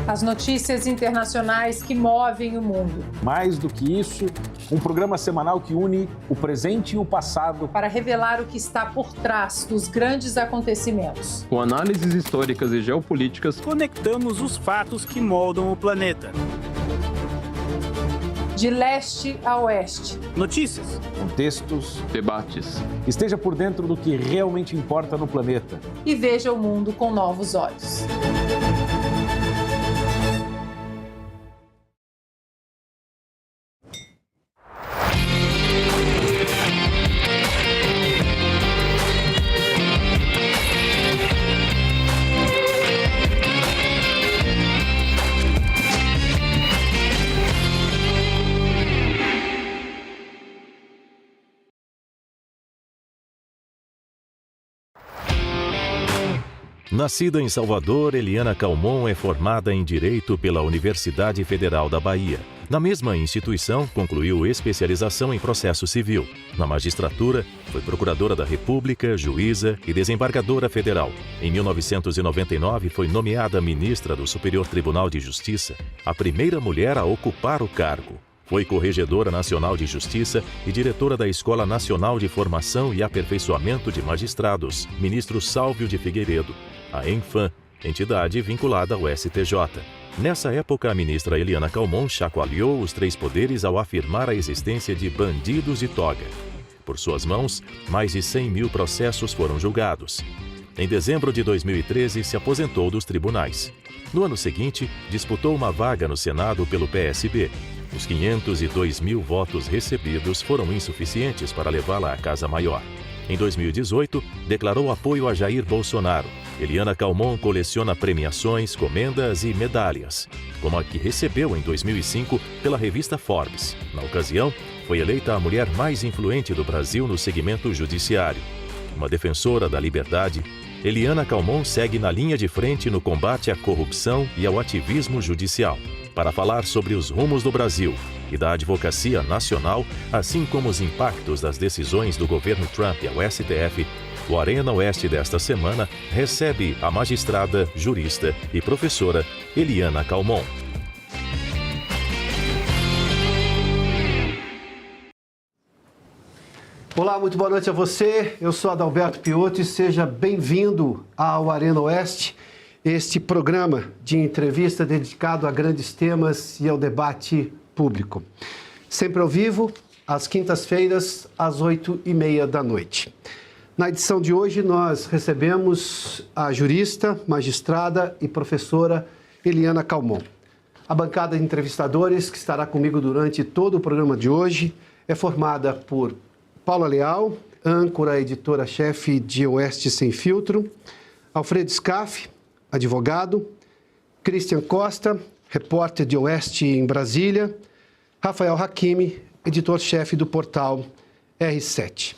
As notícias internacionais que movem o mundo. Mais do que isso, um programa semanal que une o presente e o passado para revelar o que está por trás dos grandes acontecimentos. Com análises históricas e geopolíticas, conectamos os fatos que moldam o planeta. De leste a oeste. Notícias, contextos, debates. Esteja por dentro do que realmente importa no planeta. E veja o mundo com novos olhos. Nascida em Salvador, Eliana Calmon é formada em Direito pela Universidade Federal da Bahia. Na mesma instituição, concluiu especialização em processo civil. Na magistratura, foi procuradora da República, juíza e desembargadora federal. Em 1999, foi nomeada ministra do Superior Tribunal de Justiça, a primeira mulher a ocupar o cargo. Foi corregedora nacional de Justiça e diretora da Escola Nacional de Formação e Aperfeiçoamento de Magistrados, ministro Sálvio de Figueiredo, a ENFAM, entidade vinculada ao STJ. Nessa época, a ministra Eliana Calmon chacoalhou os três poderes ao afirmar a existência de bandidos de toga. Por suas mãos, mais de 100 mil processos foram julgados. Em dezembro de 2013, se aposentou dos tribunais. No ano seguinte, disputou uma vaga no Senado pelo PSB. Os 502 mil votos recebidos foram insuficientes para levá-la à Casa Maior. Em 2018, declarou apoio a Jair Bolsonaro. Eliana Calmon coleciona premiações, comendas e medalhas, como a que recebeu em 2005 pela revista Forbes. Na ocasião, foi eleita a mulher mais influente do Brasil no segmento judiciário. Uma defensora da liberdade, Eliana Calmon segue na linha de frente no combate à corrupção e ao ativismo judicial. Para falar sobre os rumos do Brasil e da advocacia nacional, assim como os impactos das decisões do governo Trump ao STF, o Arena Oeste desta semana recebe a magistrada, jurista e professora Eliana Calmon. Olá, muito boa noite a você. Eu sou Adalberto Piotto e seja bem-vindo ao Arena Oeste, este programa de entrevista dedicado a grandes temas e ao debate público. Sempre ao vivo, às quintas-feiras, às 8h30 da noite. Na edição de hoje, nós recebemos a jurista, magistrada e professora Eliana Calmon. A bancada de entrevistadores, que estará comigo durante todo o programa de hoje, é formada por Paula Leal, âncora, editora-chefe de Oeste Sem Filtro, Alfredo Scaff, advogado, Christian Costa, repórter de Oeste em Brasília, Rafael Hakimi, editor-chefe do portal R7.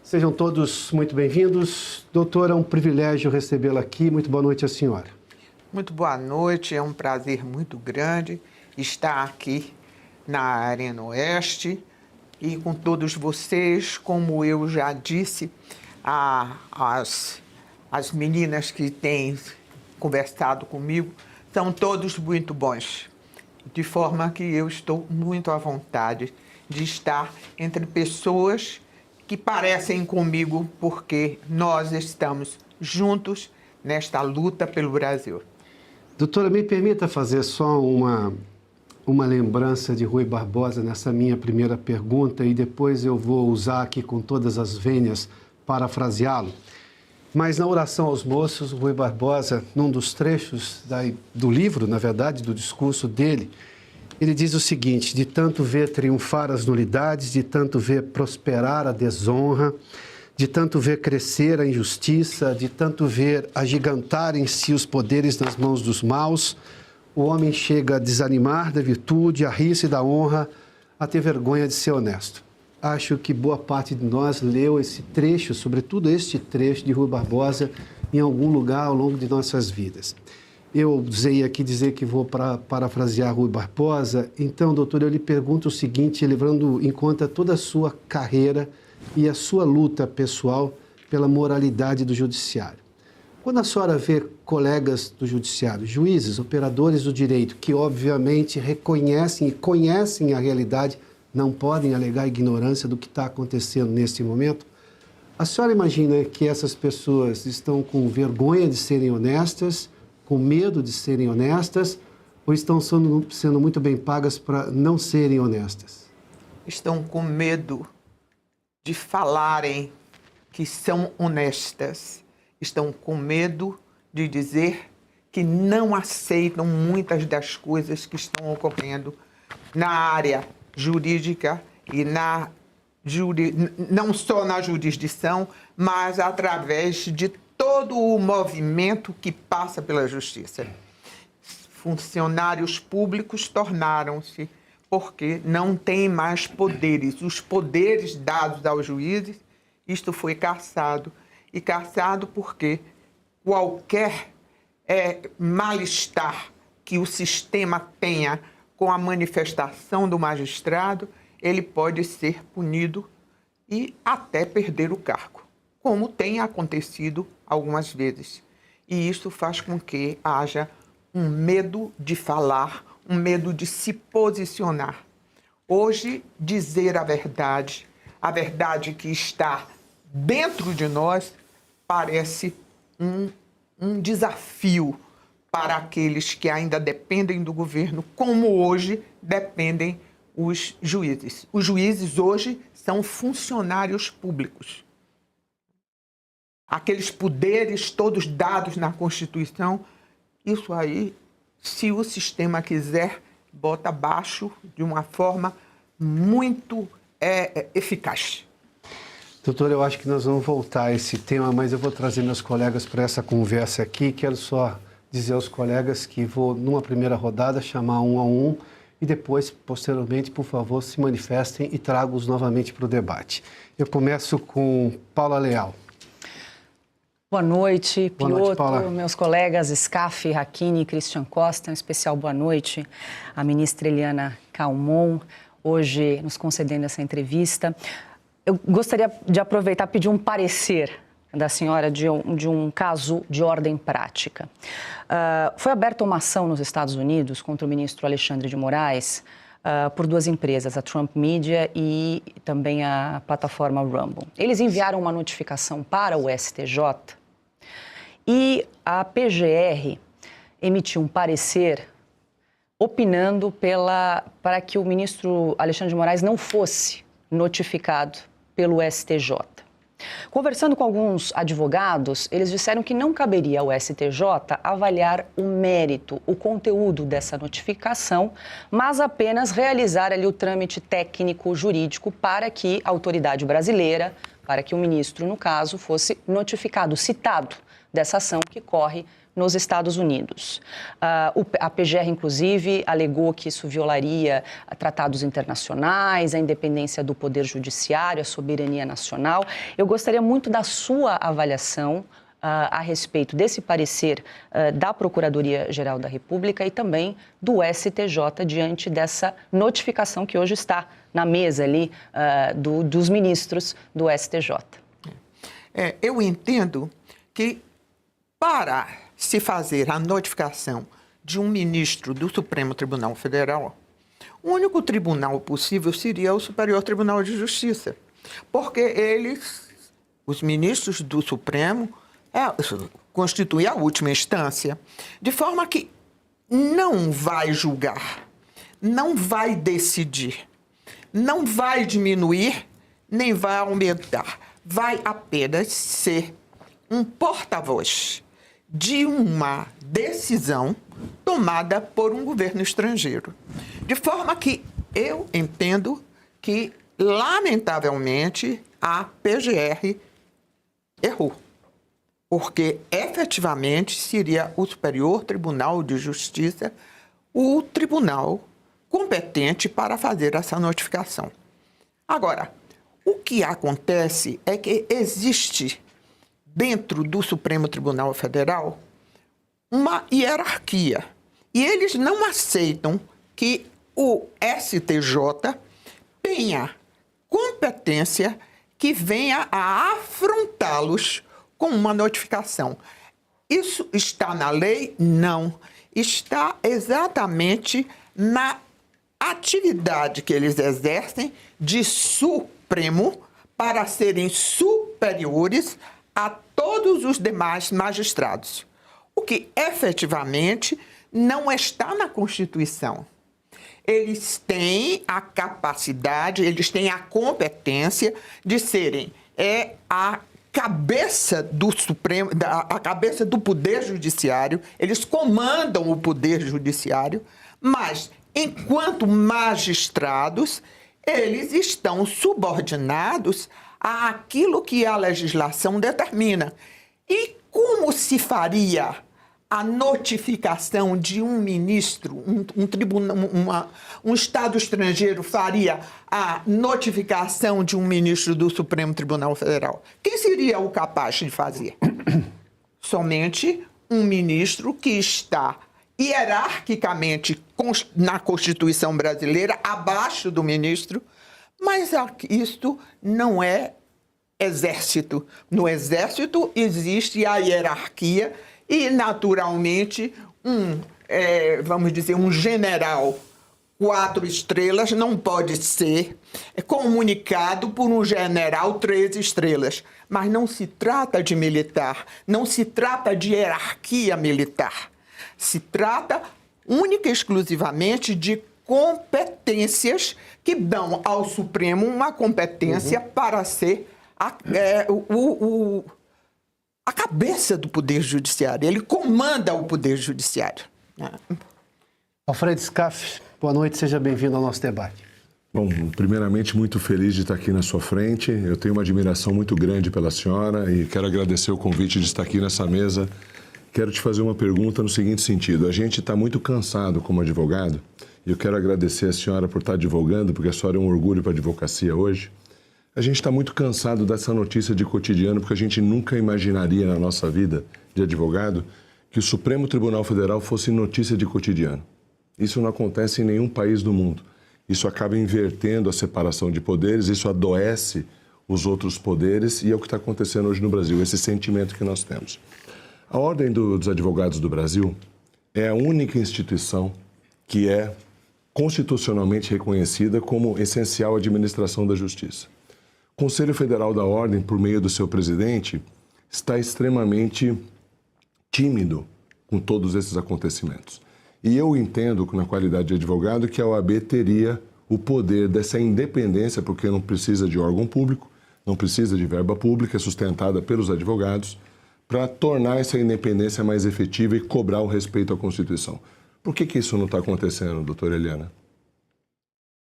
Sejam todos muito bem-vindos. Doutora, é um privilégio recebê-la aqui. Muito boa noite à senhora. Muito boa noite, é um prazer muito grande estar aqui na Arena Oeste e com todos vocês, como eu já disse, as meninas que têm conversado comigo, são todos muito bons, de forma que eu estou muito à vontade de estar entre pessoas que parecem comigo, porque nós estamos juntos nesta luta pelo Brasil. Doutora, me permita fazer só uma lembrança de Rui Barbosa nessa minha primeira pergunta e depois eu vou usar aqui com todas as vênias parafraseá-lo. Mas na oração aos moços, Rui Barbosa, num dos trechos do livro, na verdade, do discurso dele, ele diz o seguinte: de tanto ver triunfar as nulidades, de tanto ver prosperar a desonra, de tanto ver crescer a injustiça, de tanto ver agigantar em si os poderes nas mãos dos maus, o homem chega a desanimar da virtude, a rir-se da honra, a ter vergonha de ser honesto. Acho que boa parte de nós leu esse trecho, sobretudo este trecho de Rui Barbosa, em algum lugar ao longo de nossas vidas. Eu usei aqui dizer que vou parafrasear Rui Barbosa. Então, doutor, eu lhe pergunto o seguinte, levando em conta toda a sua carreira e a sua luta pessoal pela moralidade do judiciário. Quando a senhora vê colegas do judiciário, juízes, operadores do direito, que obviamente reconhecem e conhecem a realidade, não podem alegar ignorância do que está acontecendo neste momento, a senhora imagina que essas pessoas estão com vergonha de serem honestas, com medo de serem honestas, ou estão sendo muito bem pagas para não serem honestas? Estão com medo de falarem que são honestas. Estão com medo de dizer que não aceitam muitas das coisas que estão ocorrendo na área jurídica e não só na jurisdição, mas através de todo o movimento que passa pela justiça. Funcionários públicos tornaram-se, porque não têm mais poderes. Os poderes dados aos juízes, isto foi cassado. E cassado porque qualquer mal-estar que o sistema tenha com a manifestação do magistrado, ele pode ser punido e até perder o cargo, como tem acontecido algumas vezes. E isso faz com que haja um medo de falar, um medo de se posicionar. Hoje, dizer a verdade que está dentro de nós, parece um desafio para aqueles que ainda dependem do governo, como hoje dependem os juízes. Os juízes hoje são funcionários públicos. Aqueles poderes todos dados na Constituição, isso aí, se o sistema quiser, bota abaixo de uma forma muito eficaz. Doutor, eu acho que nós vamos voltar a esse tema, mas eu vou trazer meus colegas para essa conversa aqui. Quero só dizer aos colegas que vou, numa primeira rodada, chamar um a um e depois, posteriormente, por favor, se manifestem e trago-os novamente para o debate. Eu começo com Paula Leal. Boa noite, Boa noite, Piotr, Paula. meus colegas Scaff, Hakini e Christian Costa. Um especial boa noite à ministra Eliana Calmon, hoje nos concedendo essa entrevista. Eu gostaria de aproveitar e pedir um parecer da senhora de um caso de ordem prática. Foi aberta uma ação nos Estados Unidos contra o ministro Alexandre de Moraes por duas empresas, a Trump Media e também a plataforma Rumble. Eles enviaram uma notificação para o STJ e a PGR emitiu um parecer opinando para que o ministro Alexandre de Moraes não fosse notificado pelo STJ. Conversando com alguns advogados, eles disseram que não caberia ao STJ avaliar o mérito, o conteúdo dessa notificação, mas apenas realizar ali o trâmite técnico jurídico para que a autoridade brasileira, para que o ministro, no caso, fosse notificado, citado dessa ação que corre nos Estados Unidos. A PGR, inclusive, alegou que isso violaria tratados internacionais, a independência do Poder Judiciário, a soberania nacional. Eu gostaria muito da sua avaliação a respeito desse parecer da Procuradoria-Geral da República e também do STJ diante dessa notificação que hoje está na mesa ali dos ministros do STJ. Eu entendo que para se fazer a notificação de um ministro do Supremo Tribunal Federal, o único tribunal possível seria o Superior Tribunal de Justiça, porque eles, os ministros do Supremo, constituem a última instância, de forma que não vai julgar, não vai decidir, não vai diminuir, nem vai aumentar, vai apenas ser um porta-voz de uma decisão tomada por um governo estrangeiro. De forma que eu entendo que, lamentavelmente, a PGR errou. Porque, efetivamente, seria o Superior Tribunal de Justiça o tribunal competente para fazer essa notificação. Agora, o que acontece é que existe dentro do Supremo Tribunal Federal uma hierarquia. E eles não aceitam que o STJ tenha competência que venha a afrontá-los com uma notificação. Isso está na lei? Não. Está exatamente na atividade que eles exercem de Supremo para serem superiores a todos os demais magistrados, o que efetivamente não está na Constituição. Eles têm a capacidade, eles têm a competência de serem a cabeça do Supremo, a cabeça do Poder Judiciário, eles comandam o Poder Judiciário, mas, enquanto magistrados, eles estão subordinados àquilo que a legislação determina. E como se faria a notificação de um ministro, um Estado estrangeiro faria a notificação de um ministro do Supremo Tribunal Federal? Quem seria o capaz de fazer? Somente um ministro que está hierarquicamente na Constituição brasileira, abaixo do ministro, mas isto não é exército. No exército existe a hierarquia e, naturalmente, vamos dizer, um general 4 estrelas não pode ser comunicado por um general 3 estrelas. Mas não se trata de militar, não se trata de hierarquia militar. Se trata única e exclusivamente de competências que dão ao Supremo uma competência para ser a cabeça do Poder Judiciário. Ele comanda o Poder Judiciário. Alfredo Scaff, boa noite, seja bem-vindo ao nosso debate. Bom, primeiramente, muito feliz de estar aqui na sua frente. Eu tenho uma admiração muito grande pela senhora e quero agradecer o convite de estar aqui nessa mesa. Quero te fazer uma pergunta no seguinte sentido. A gente está muito cansado como advogado e eu quero agradecer a senhora por estar advogando, porque a senhora é um orgulho para a advocacia hoje. A gente está muito cansado dessa notícia de cotidiano, porque a gente nunca imaginaria na nossa vida de advogado que o Supremo Tribunal Federal fosse notícia de cotidiano. Isso não acontece em nenhum país do mundo. Isso acaba invertendo a separação de poderes, isso adoece os outros poderes e é o que está acontecendo hoje no Brasil, esse sentimento que nós temos. A Ordem dos Advogados do Brasil é a única instituição que é constitucionalmente reconhecida como essencial à administração da justiça. O Conselho Federal da Ordem, por meio do seu presidente, está extremamente tímido com todos esses acontecimentos. E eu entendo, na qualidade de advogado, que a OAB teria o poder dessa independência, porque não precisa de órgão público, não precisa de verba pública, é sustentada pelos advogados, para tornar essa independência mais efetiva e cobrar o respeito à Constituição. Por que isso não está acontecendo, doutora Eliana?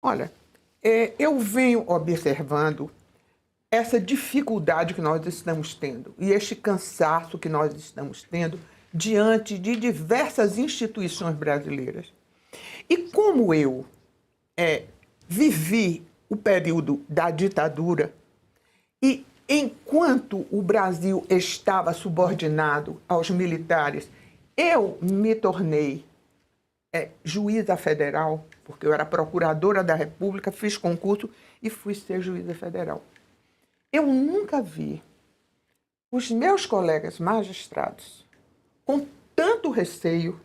Olha, eu venho observando essa dificuldade que nós estamos tendo e este cansaço que nós estamos tendo diante de diversas instituições brasileiras. E como eu vivi o período da ditadura e enquanto o Brasil estava subordinado aos militares, eu me tornei juíza federal, porque eu era procuradora da República, fiz concurso e fui ser juíza federal. Eu nunca vi os meus colegas magistrados com tanto receio,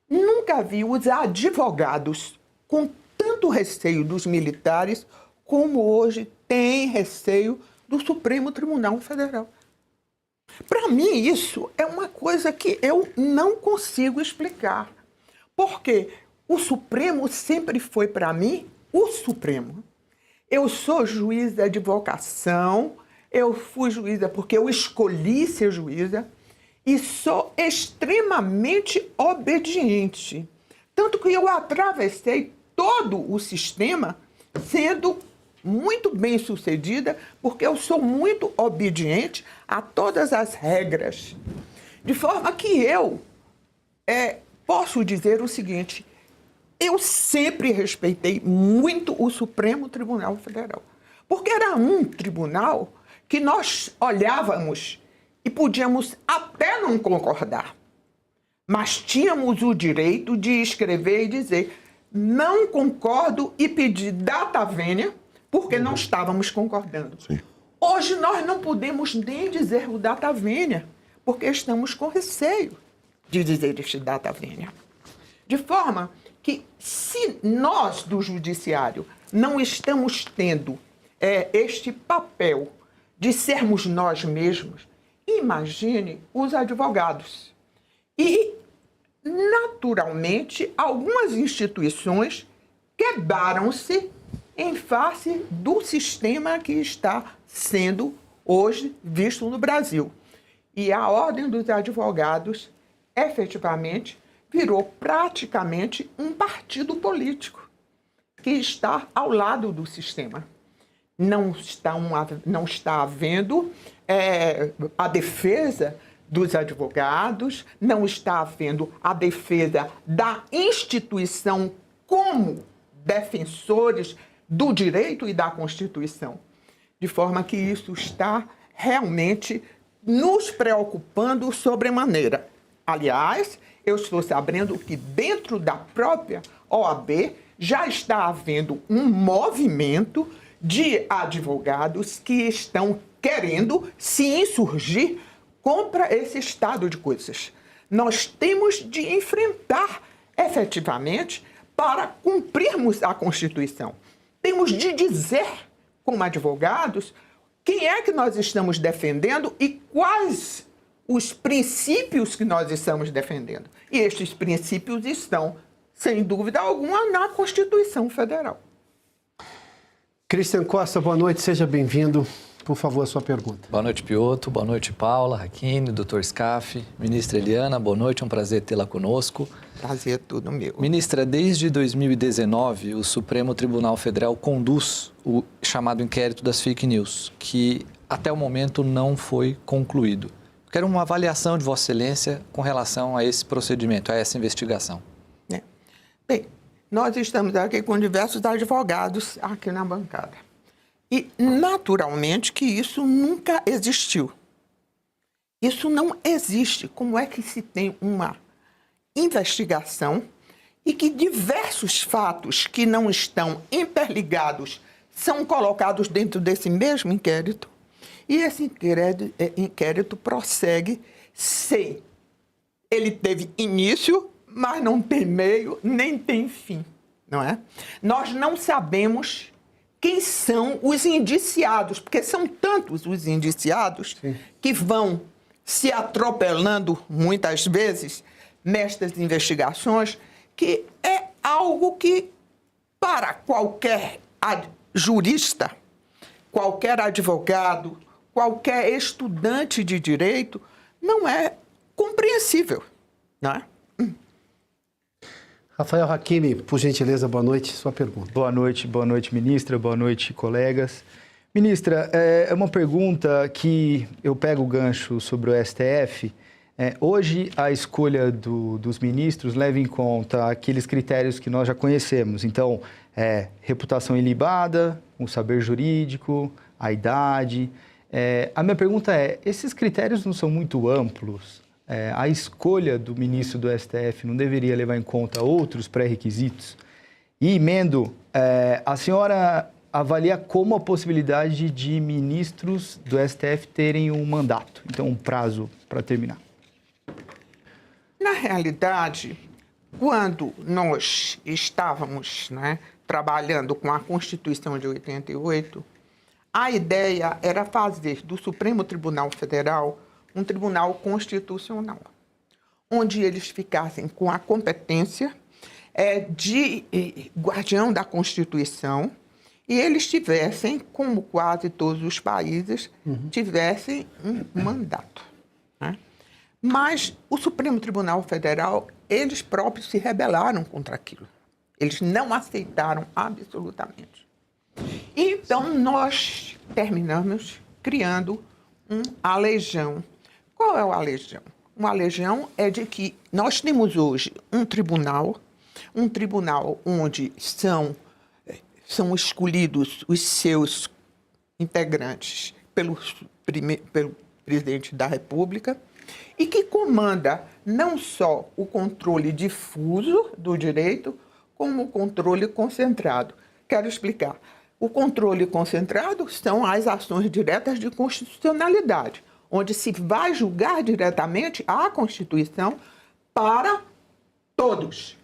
nunca vi os advogados com tanto receio dos militares como hoje tem receio do Supremo Tribunal Federal. Para mim, isso é uma coisa que eu não consigo explicar, porque o Supremo sempre foi, para mim, o Supremo. Eu sou juíza de vocação, eu fui juíza porque eu escolhi ser juíza e sou extremamente obediente. Tanto que eu atravessei todo o sistema sendo muito bem sucedida, porque eu sou muito obediente a todas as regras. De forma que eu posso dizer o seguinte: eu sempre respeitei muito o Supremo Tribunal Federal, porque era um tribunal que nós olhávamos e podíamos até não concordar, mas tínhamos o direito de escrever e dizer não concordo e pedir data vênia, porque não estávamos concordando. Sim. Hoje nós não podemos nem dizer o data vênia, porque estamos com receio de dizer este data vênia. De forma que, se nós do judiciário não estamos tendo este papel de sermos nós mesmos, imagine os advogados. E, naturalmente, algumas instituições quebraram-se em face do sistema que está sendo hoje visto no Brasil. E a Ordem dos Advogados, efetivamente, virou praticamente um partido político que está ao lado do sistema. Não está havendo a defesa dos advogados, não está havendo a defesa da instituição como defensores do direito e da Constituição. De forma que isso está realmente nos preocupando sobremaneira. Aliás, eu estou sabendo que dentro da própria OAB já está havendo um movimento de advogados que estão querendo se insurgir contra esse estado de coisas. Nós temos de enfrentar efetivamente para cumprirmos a Constituição. Temos de dizer, como advogados, quem é que nós estamos defendendo e quais os princípios que nós estamos defendendo. E estes princípios estão, sem dúvida alguma, na Constituição Federal. Christian Costa, boa noite, seja bem-vindo. Por favor, a sua pergunta. Boa noite, Piotto. Boa noite, Paula, Hakini, Dr. Scaff, ministra Eliana. Boa noite, é um prazer tê-la conosco. Prazer é tudo meu. Ministra, desde 2019, o Supremo Tribunal Federal conduz o chamado inquérito das fake news, que até o momento não foi concluído. Quero uma avaliação de Vossa Excelência com relação a esse procedimento, a essa investigação. Bem, nós estamos aqui com diversos advogados aqui na bancada. E, naturalmente, que isso nunca existiu. Isso não existe. Como é que se tem uma investigação e que diversos fatos que não estão interligados são colocados dentro desse mesmo inquérito? E esse inquérito prossegue sem. Ele teve início, mas não tem meio, nem tem fim, não é? Nós não sabemos quem são os indiciados, porque são tantos os indiciados que vão se atropelando muitas vezes nestas investigações, que é algo que, para qualquer jurista, qualquer advogado, qualquer estudante de direito, não é compreensível, não é? Rafael Hakimi, por gentileza, boa noite, sua pergunta. Boa noite, ministra, boa noite, colegas. Ministra, é uma pergunta que eu pego o gancho sobre o STF. Hoje, a escolha dos ministros leva em conta aqueles critérios que nós já conhecemos. Então, reputação ilibada, o saber jurídico, a idade. A minha pergunta é, esses critérios não são muito amplos? A escolha do ministro do STF não deveria levar em conta outros pré-requisitos? E, emendo, a senhora avalia como a possibilidade de ministros do STF terem um mandato, então um prazo para terminar? Na realidade, quando nós estávamos trabalhando com a Constituição de 88, a ideia era fazer do Supremo Tribunal Federal um tribunal constitucional, onde eles ficassem com a competência de guardião da Constituição e eles tivessem, como quase todos os países, tivessem um mandato. Né? Mas o Supremo Tribunal Federal, eles próprios se rebelaram contra aquilo. Eles não aceitaram absolutamente. Então, nós terminamos criando um aleijão. Qual é o aleijão? Um aleijão é de que nós temos hoje um tribunal onde são escolhidos os seus integrantes pelo presidente da República e que comanda não só o controle difuso do direito, como o controle concentrado. Quero explicar. O controle concentrado são as ações diretas de constitucionalidade, onde se vai julgar diretamente a Constituição para todos.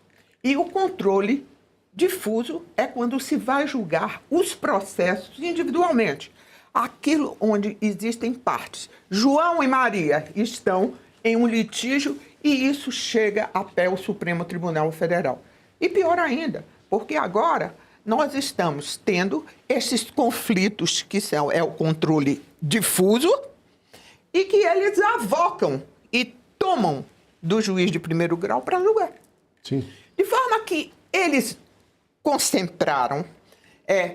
E o controle difuso é quando se vai julgar os processos individualmente. Aquilo onde existem partes. João e Maria estão em um litígio e isso chega até o Supremo Tribunal Federal. E pior ainda, porque agora nós estamos tendo esses conflitos que são o controle difuso e que eles avocam e tomam do juiz de primeiro grau para julgar. Sim. De forma que eles concentraram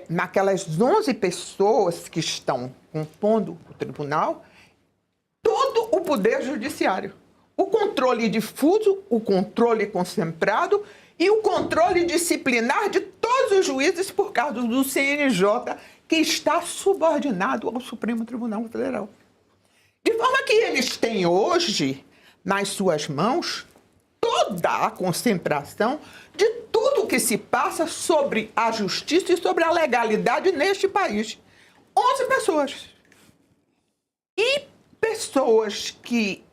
naquelas 11 pessoas que estão compondo o tribunal todo o poder judiciário. O controle difuso, o controle concentrado e o controle disciplinar de todos os juízes por causa do CNJ, que está subordinado ao Supremo Tribunal Federal. De forma que eles têm hoje, nas suas mãos, toda a concentração de tudo que se passa sobre a justiça e sobre a legalidade neste país. 11 pessoas. E pessoas que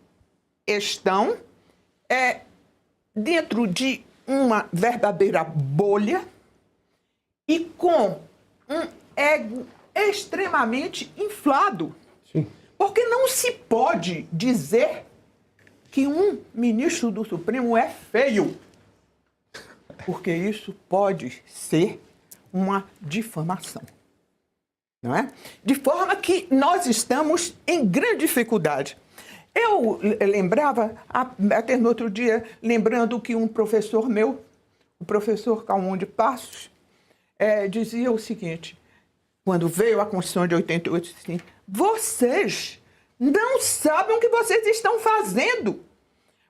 estão dentro de uma verdadeira bolha e com um ego extremamente inflado. Sim. Porque não se pode dizer que um ministro do Supremo é feio, porque isso pode ser uma difamação, não é? De forma que nós estamos em grande dificuldade. Eu lembrava, até no outro dia, lembrando que um professor meu, o professor Calmon de Passos, dizia o seguinte, quando veio a Constituição de 88, assim, vocês não sabem o que vocês estão fazendo.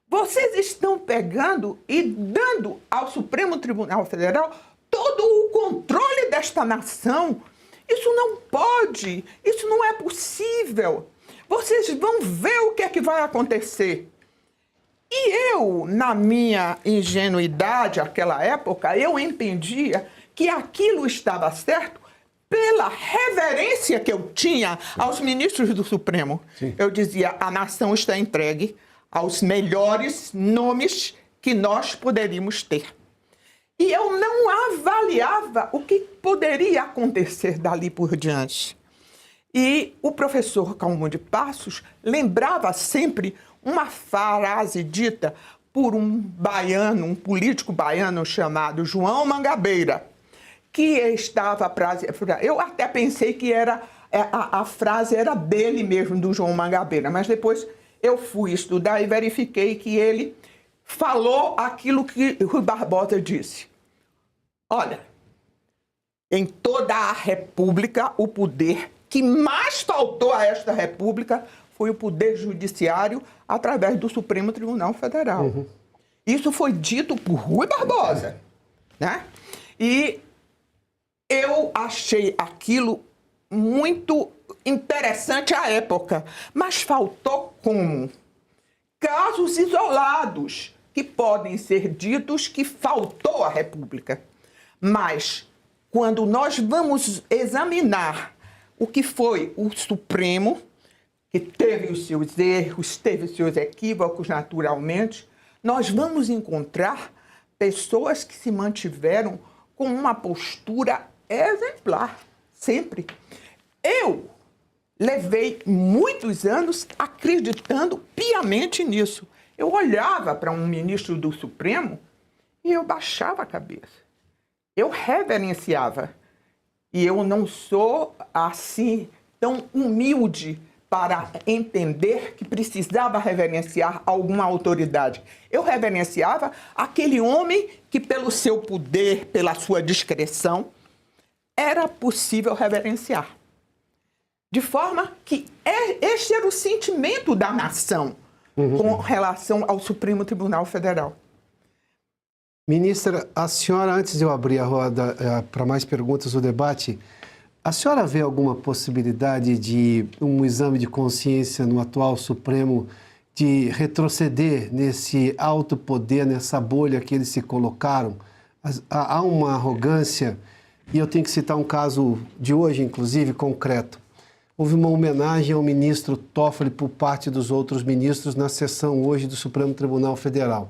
Vocês estão pegando e dando ao Supremo Tribunal Federal todo o controle desta nação. Isso não pode, isso não é possível. Vocês vão ver o que é que vai acontecer. E eu, na minha ingenuidade, naquela época, eu entendia que aquilo estava certo pela reverência que eu tinha aos ministros do Supremo. Sim. Eu dizia, a nação está entregue aos melhores nomes que nós poderíamos ter. E eu não avaliava o que poderia acontecer dali por diante. E o professor Calmon de Passos lembrava sempre uma frase dita por um baiano, um político baiano chamado João Mangabeira, que estava... Eu até pensei que a frase era dele mesmo, do João Mangabeira, mas depois eu fui estudar e verifiquei que ele falou aquilo que Rui Barbosa disse. Olha, em toda a República, o poder que mais faltou a esta República foi o poder judiciário através do Supremo Tribunal Federal. Uhum. Isso foi dito por Rui Barbosa, né? E eu achei aquilo muito interessante à época, mas faltou como? Casos isolados que podem ser ditos que faltou à República. Mas, quando nós vamos examinar o que foi o Supremo, que teve os seus erros, teve os seus equívocos naturalmente, nós vamos encontrar pessoas que se mantiveram com uma postura exemplar, sempre. Eu levei muitos anos acreditando piamente nisso. Eu olhava para um ministro do Supremo e eu baixava a cabeça. Eu reverenciava. E eu não sou, assim, tão humilde para entender que precisava reverenciar alguma autoridade. Eu reverenciava aquele homem que, pelo seu poder, pela sua discrição, era possível reverenciar. De forma que este era o sentimento da nação com relação ao Supremo Tribunal Federal. Ministra, a senhora, antes de eu abrir a roda para mais perguntas do debate, a senhora vê alguma possibilidade de um exame de consciência no atual Supremo de retroceder nesse alto poder, nessa bolha que eles se colocaram? Há uma arrogância, e eu tenho que citar um caso de hoje, inclusive, concreto. houve uma homenagem ao ministro Toffoli por parte dos outros ministros na sessão hoje do Supremo Tribunal Federal.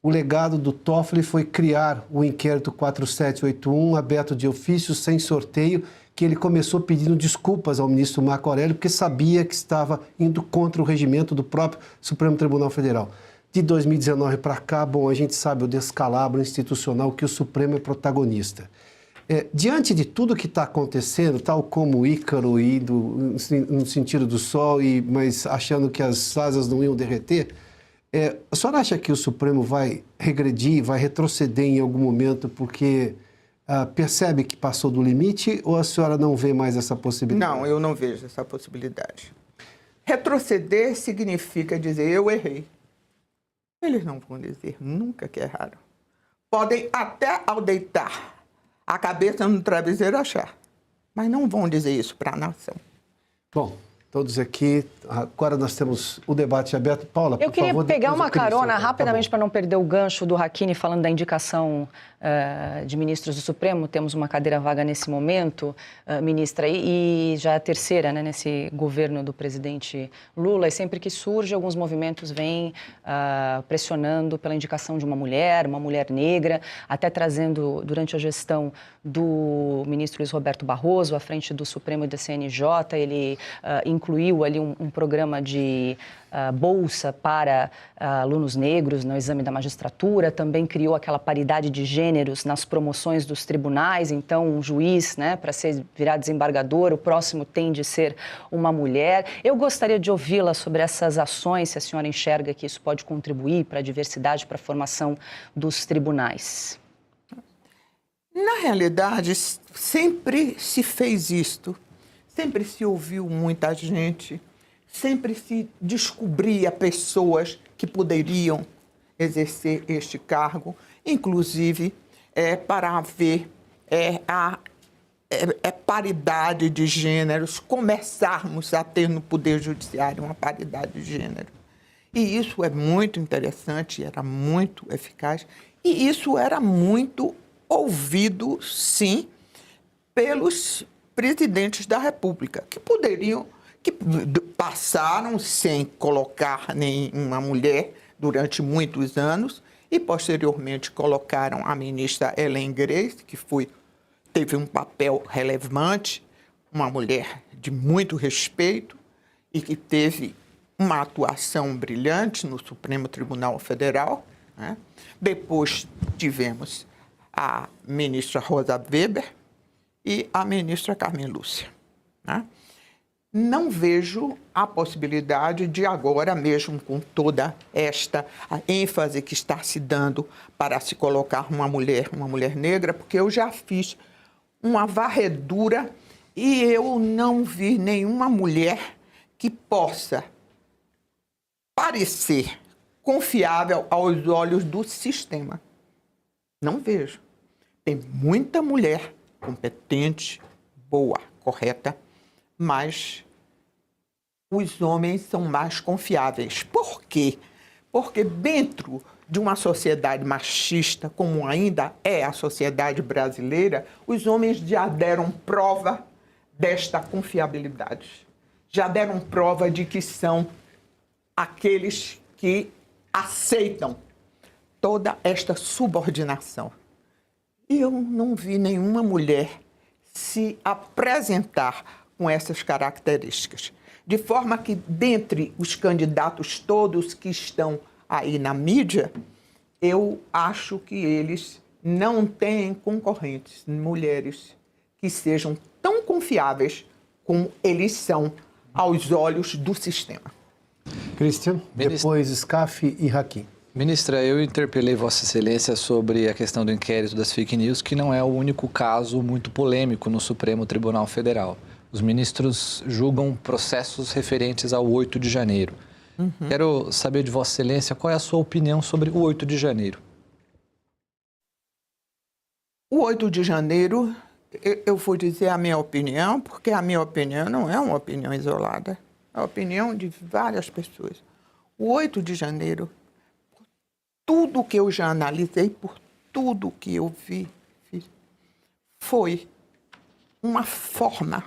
O legado do Toffoli foi criar o inquérito 4781, aberto de ofício, sem sorteio, que ele começou pedindo desculpas ao ministro Marco Aurélio, porque sabia que estava indo contra o regimento do próprio Supremo Tribunal Federal. De 2019 para cá, bom, a gente sabe o descalabro institucional que o Supremo é protagonista. Diante de tudo que está acontecendo, tal como o Ícaro indo no sentido do sol, mas achando que as asas não iam derreter, a senhora acha que o Supremo vai regredir, vai retroceder em algum momento porque percebe que passou do limite, ou a senhora não vê mais essa possibilidade? Não, eu não vejo essa possibilidade. Retroceder significa dizer eu errei. Eles não vão dizer nunca que erraram. Podem até ao deitar a cabeça no travesseiro achar, mas não vão dizer isso para a nação. Bom, todos aqui, agora nós temos o debate aberto. Paula, por favor. Eu queria pegar uma carona tá rapidamente para não perder o gancho do Hakini falando da indicação de ministros do Supremo. Temos uma cadeira vaga nesse momento, ministra, e já é a terceira, né, nesse governo do presidente Lula, e sempre que surge, alguns movimentos vêm pressionando pela indicação de uma mulher negra, até trazendo, durante a gestão do ministro Luiz Roberto Barroso, à frente do Supremo e da CNJ, ele incluiu ali um programa de bolsa para alunos negros no exame da magistratura, também criou aquela paridade de gêneros nas promoções dos tribunais, então um juiz, né, para virar desembargador, o próximo tem de ser uma mulher. Eu gostaria de ouvi-la sobre essas ações, se a senhora enxerga que isso pode contribuir para a diversidade, para a formação dos tribunais. Na realidade, sempre se fez isto, sempre se ouviu muita gente, sempre se descobria pessoas que poderiam exercer este cargo, inclusive para haver paridade de gêneros, começarmos a ter no Poder Judiciário uma paridade de gênero. E isso é muito interessante, era muito eficaz, e isso era muito ouvido, sim, pelos presidentes da República, que passaram sem colocar nenhuma mulher durante muitos anos e, posteriormente, colocaram a ministra Hélène Grace, que teve um papel relevante, uma mulher de muito respeito e que teve uma atuação brilhante no Supremo Tribunal Federal, né? Depois tivemos a ministra Rosa Weber e a ministra Carmen Lúcia, né? Não vejo a possibilidade de agora, mesmo com toda esta ênfase que está se dando para se colocar uma mulher negra, porque eu já fiz uma varredura e eu não vi nenhuma mulher que possa parecer confiável aos olhos do sistema. Não vejo. Tem muita mulher competente, boa, correta, mas os homens são mais confiáveis. Por quê? Porque dentro de uma sociedade machista, como ainda é a sociedade brasileira, os homens já deram prova desta confiabilidade. Já deram prova de que são aqueles que aceitam toda esta subordinação. E eu não vi nenhuma mulher se apresentar com essas características. De forma que, dentre os candidatos todos que estão aí na mídia, eu acho que eles não têm concorrentes, mulheres, que sejam tão confiáveis como eles são aos olhos do sistema. Christian, depois Scaff e Hakini. Ministra, eu interpelei Vossa Excelência sobre a questão do inquérito das fake news, que não é o único caso muito polêmico no Supremo Tribunal Federal. Os ministros julgam processos referentes ao 8 de janeiro. Quero saber de Vossa Excelência qual é a sua opinião sobre o 8 de janeiro. O 8 de janeiro, eu vou dizer a minha opinião, porque a minha opinião não é uma opinião isolada. É a opinião de várias pessoas. O 8 de janeiro, por tudo que eu já analisei, por tudo que eu vi, foi uma forma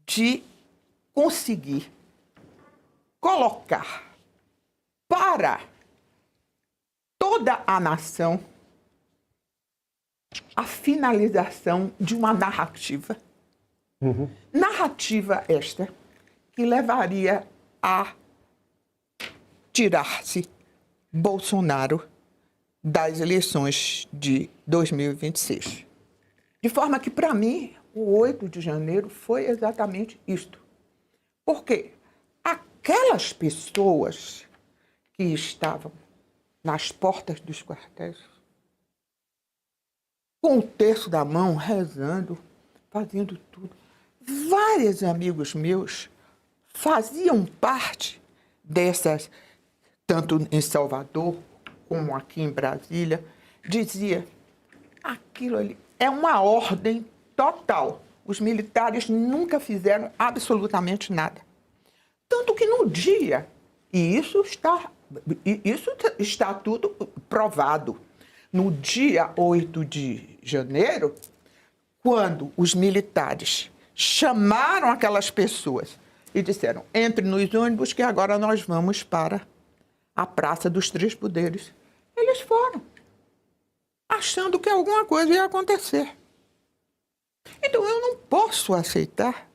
de conseguir colocar para toda a nação a finalização de uma narrativa. Narrativa esta que levaria a tirar-se Bolsonaro das eleições de 2026. De forma que, para mim, o 8 de janeiro foi exatamente isto. Porque aquelas pessoas que estavam nas portas dos quartéis, com o terço da mão, rezando, fazendo tudo. Vários amigos meus faziam parte dessas, tanto em Salvador como aqui em Brasília, dizia, aquilo ali é uma ordem total. Os militares nunca fizeram absolutamente nada. Tanto que no dia, e isso está tudo provado, no dia 8 de janeiro, quando os militares chamaram aquelas pessoas e disseram, entre nos ônibus que agora nós vamos para a Praça dos Três Poderes. Eles foram, achando que alguma coisa ia acontecer. Então eu não posso aceitar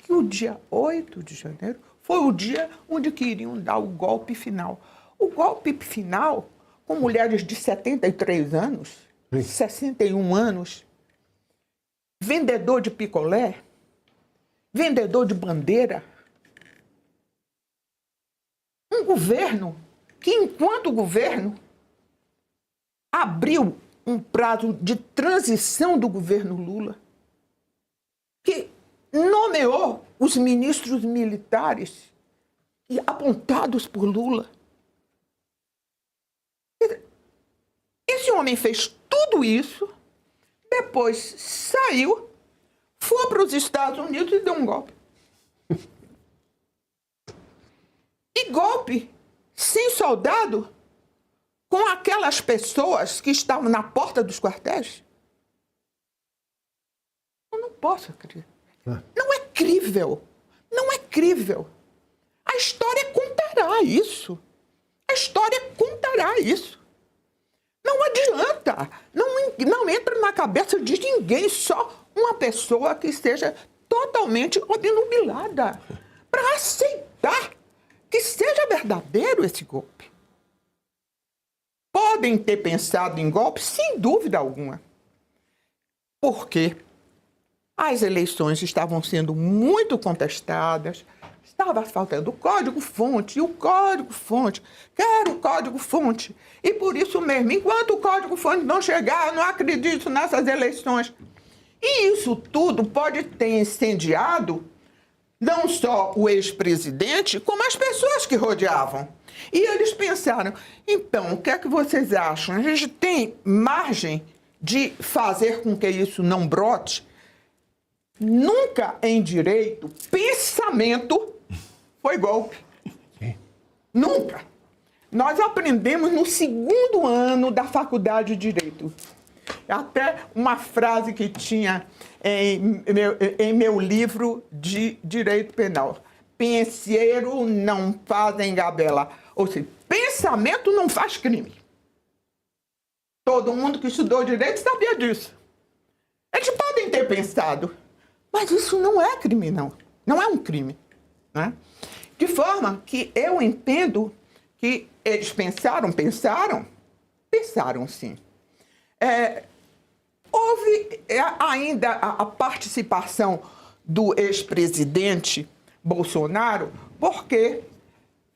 que o dia 8 de janeiro foi o dia onde queriam dar o golpe final. O golpe final, com mulheres de 73 anos, 61 anos, vendedor de picolé, vendedor de bandeira. Um governo que, enquanto governo, abriu um prazo de transição do governo Lula, que nomeou os ministros militares apontados por Lula. Esse homem fez tudo isso, depois saiu, foi para os Estados Unidos e deu um golpe. E golpe sem soldado com aquelas pessoas que estavam na porta dos quartéis? Eu não posso acreditar. Não é crível. Não é crível. A história contará isso. A história contará isso. Não adianta. Não entra na cabeça de ninguém só uma pessoa que esteja totalmente obnubilada para aceitar que seja verdadeiro esse golpe. Podem ter pensado em golpe, sem dúvida alguma. Porque as eleições estavam sendo muito contestadas, estava faltando o código-fonte, e o código-fonte, quero o código-fonte. E por isso mesmo, enquanto o código-fonte não chegar, eu não acredito nessas eleições. E isso tudo pode ter incendiado não só o ex-presidente, como as pessoas que rodeavam. E eles pensaram, então, o que é que vocês acham? A gente tem margem de fazer com que isso não brote? Nunca em direito, pensamento foi golpe. Nunca. Nós aprendemos no 2º ano da faculdade de Direito. Até uma frase que tinha em meu livro de Direito Penal. Penseiro não faz engabela. Ou seja, pensamento não faz crime. Todo mundo que estudou direito sabia disso. Eles podem ter pensado, mas isso não é crime, não. Não é um crime. Né? De forma que eu entendo que eles pensaram sim. Houve ainda a participação do ex-presidente Bolsonaro, porque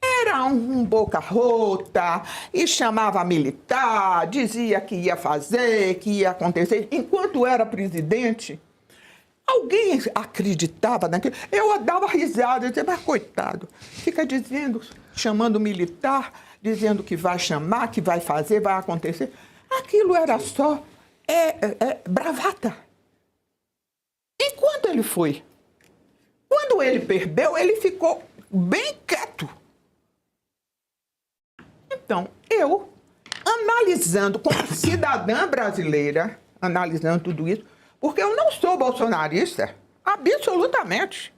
era um boca rota e chamava militar, dizia que ia fazer, que ia acontecer. Enquanto era presidente, alguém acreditava naquilo. Eu dava risada, dizia, mas coitado, fica dizendo, chamando militar, dizendo que vai chamar, que vai fazer, vai acontecer. Aquilo era só bravata. Enquanto ele foi. Quando ele perdeu, ele ficou bem quieto. Então, eu, analisando como cidadã brasileira, analisando tudo isso, porque eu não sou bolsonarista, absolutamente.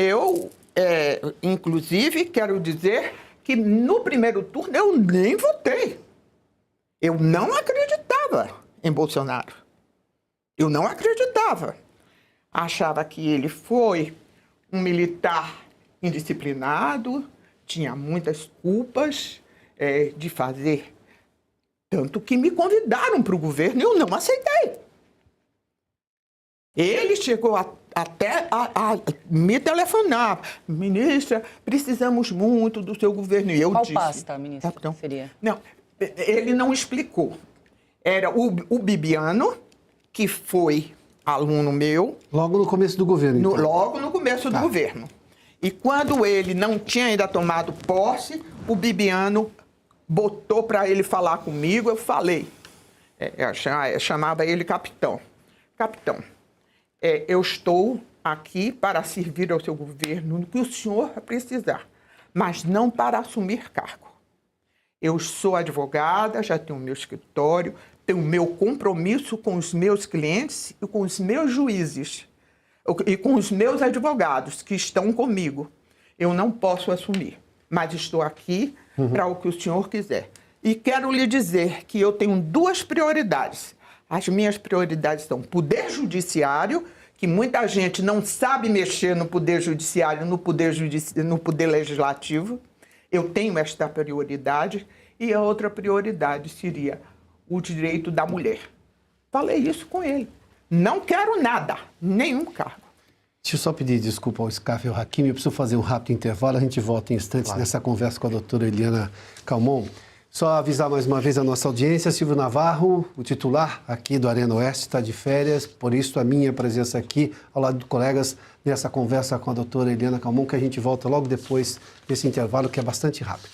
Eu, inclusive, quero dizer que no primeiro turno eu nem votei. Eu não acreditava em Bolsonaro. Eu não acreditava. Achava que ele foi um militar indisciplinado, tinha muitas culpas de fazer. Tanto que me convidaram para o governo e eu não aceitei. Ele chegou até a me telefonar. Ministra, precisamos muito do seu governo. E eu Qual disse... pasta, ministra, seria? Não, ele não explicou. Era o Bibiano, que foi aluno meu. Logo no começo do governo, então. Logo no começo do governo. E quando ele não tinha ainda tomado posse, o Bibiano botou para ele falar comigo, eu falei. Eu chamava ele capitão. Capitão, eu estou aqui para servir ao seu governo no que o senhor precisar, mas não para assumir cargo. Eu sou advogada, já tenho meu escritório, tenho meu compromisso com os meus clientes e com os meus juízes e com os meus advogados que estão comigo. Eu não posso assumir, mas estou aqui para o que o senhor quiser. E quero lhe dizer que eu tenho 2 prioridades. As minhas prioridades são poder judiciário, que muita gente não sabe mexer no poder judiciário, no poder legislativo. Eu tenho esta prioridade. E a outra prioridade seria o direito da mulher. Falei isso com ele. Não quero nada, nenhum cargo. Deixa eu só pedir desculpa ao Scaf e ao Hakimi, eu preciso fazer um rápido intervalo, a gente volta em instantes nessa conversa com a doutora Eliana Calmon. Só avisar mais uma vez a nossa audiência, Silvio Navarro, o titular aqui do Arena Oeste, está de férias, por isso a minha presença aqui, ao lado de colegas, nessa conversa com a doutora Eliana Calmon, que a gente volta logo depois desse intervalo, que é bastante rápido.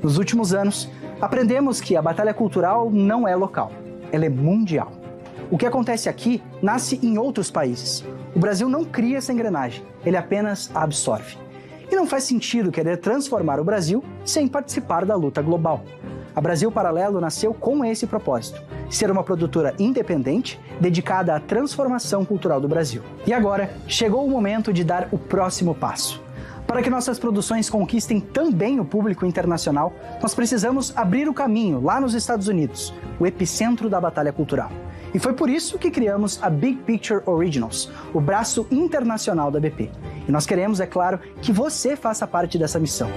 Nos últimos anos, aprendemos que a batalha cultural não é local, ela é mundial. O que acontece aqui nasce em outros países. O Brasil não cria essa engrenagem, ele apenas a absorve. E não faz sentido querer transformar o Brasil sem participar da luta global. A Brasil Paralelo nasceu com esse propósito, ser uma produtora independente dedicada à transformação cultural do Brasil. E agora, chegou o momento de dar o próximo passo. Para que nossas produções conquistem também o público internacional, nós precisamos abrir o caminho lá nos Estados Unidos, o epicentro da batalha cultural. E foi por isso que criamos a Big Picture Originals, o braço internacional da BP. E nós queremos, é claro, que você faça parte dessa missão.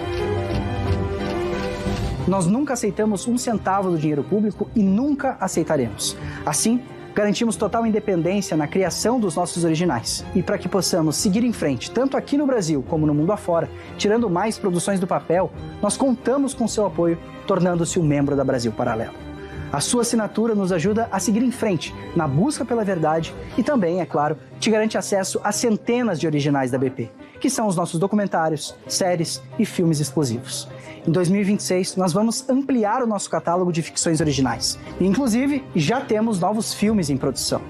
Nós nunca aceitamos um centavo do dinheiro público e nunca aceitaremos. Assim, garantimos total independência na criação dos nossos originais. E para que possamos seguir em frente, tanto aqui no Brasil como no mundo afora, tirando mais produções do papel, nós contamos com seu apoio, tornando-se um membro da Brasil Paralelo. A sua assinatura nos ajuda a seguir em frente na busca pela verdade e também, é claro, te garante acesso a centenas de originais da BP, que são os nossos documentários, séries e filmes exclusivos. Em 2026, nós vamos ampliar o nosso catálogo de ficções originais. E, inclusive, já temos novos filmes em produção.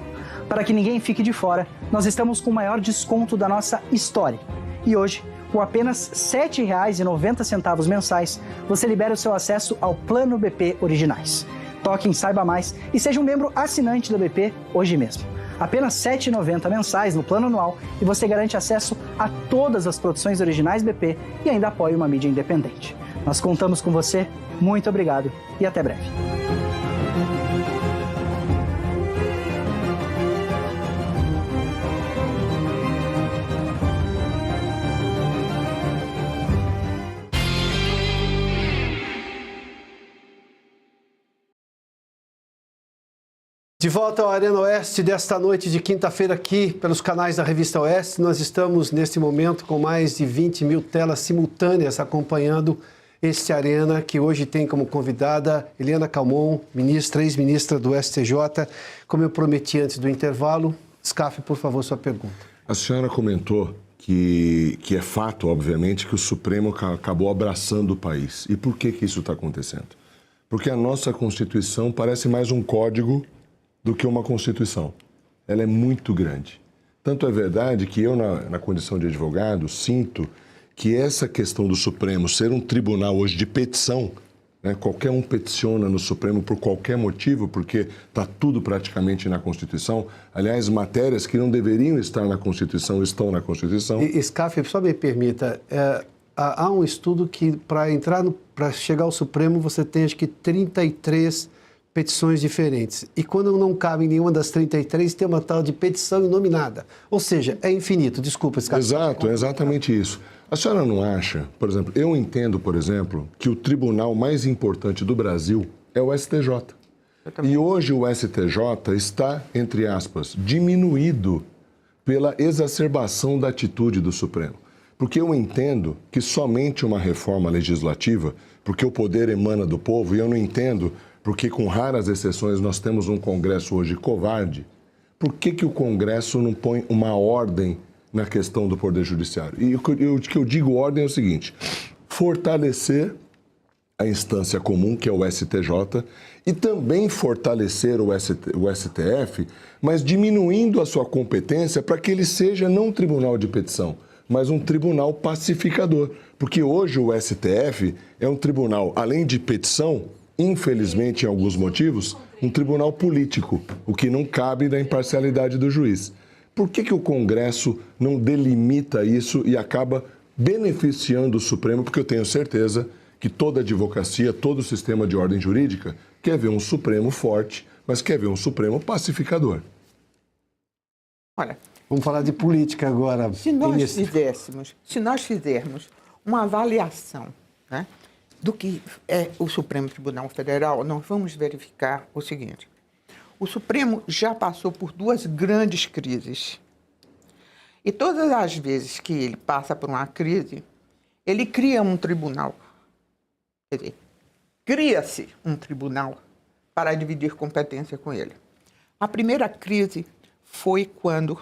Para que ninguém fique de fora, nós estamos com o maior desconto da nossa história. E hoje, com apenas R$ 7,90 mensais, você libera o seu acesso ao Plano BP Originais. Toque em Saiba Mais e seja um membro assinante da BP hoje mesmo. Apenas R$ 7,90 mensais no plano anual e você garante acesso a todas as produções originais BP e ainda apoia uma mídia independente. Nós contamos com você, muito obrigado e até breve. De volta ao Arena Oeste desta noite de quinta-feira aqui pelos canais da Revista Oeste. Nós estamos neste momento com mais de 20 mil telas simultâneas acompanhando este Arena, que hoje tem como convidada Eliana Calmon, ministra, ex-ministra do STJ. Como eu prometi antes do intervalo, Scaf, por favor, sua pergunta. A senhora comentou que é fato, obviamente, que o Supremo acabou abraçando o país. E por que isso está acontecendo? Porque a nossa Constituição parece mais um código do que uma Constituição. Ela é muito grande. Tanto é verdade que eu, na condição de advogado, sinto que essa questão do Supremo ser um tribunal hoje de petição né? Qualquer um peticiona no Supremo por qualquer motivo, porque está tudo praticamente na Constituição. Aliás, matérias que não deveriam estar na Constituição estão na Constituição. Scaff, só me permita, há um estudo que para chegar ao Supremo você tem acho que 33 petições diferentes. E quando não cabe em nenhuma das 33, tem uma tal de petição inominada. Ou seja, é infinito. Desculpa, Scaff. Exato, é exatamente isso. A senhora não acha, por exemplo, eu entendo, por exemplo, que o tribunal mais importante do Brasil é o STJ. E hoje o STJ está, entre aspas, diminuído pela exacerbação da atitude do Supremo. Porque eu entendo que somente uma reforma legislativa, porque o poder emana do povo, e eu não entendo porque, com raras exceções, nós temos um Congresso hoje covarde, por que o Congresso não põe uma ordem na questão do Poder Judiciário? E o que eu digo ordem é o seguinte: fortalecer a instância comum, que é o STJ, e também fortalecer o STF, mas diminuindo a sua competência para que ele seja não um tribunal de petição, mas um tribunal pacificador. Porque hoje o STF é um tribunal, além de petição, infelizmente, em alguns motivos, um tribunal político, o que não cabe na imparcialidade do juiz. Por que o Congresso não delimita isso e acaba beneficiando o Supremo? Porque eu tenho certeza que toda advocacia, todo o sistema de ordem jurídica quer ver um Supremo forte, mas quer ver um Supremo pacificador. Olha, vamos falar de política agora. Se nós fizermos uma avaliação, né, do que é o Supremo Tribunal Federal, nós vamos verificar o seguinte: o Supremo já passou por duas grandes crises. E todas as vezes que ele passa por uma crise, ele cria um tribunal. Quer dizer, cria-se um tribunal para dividir competência com ele. A primeira crise foi quando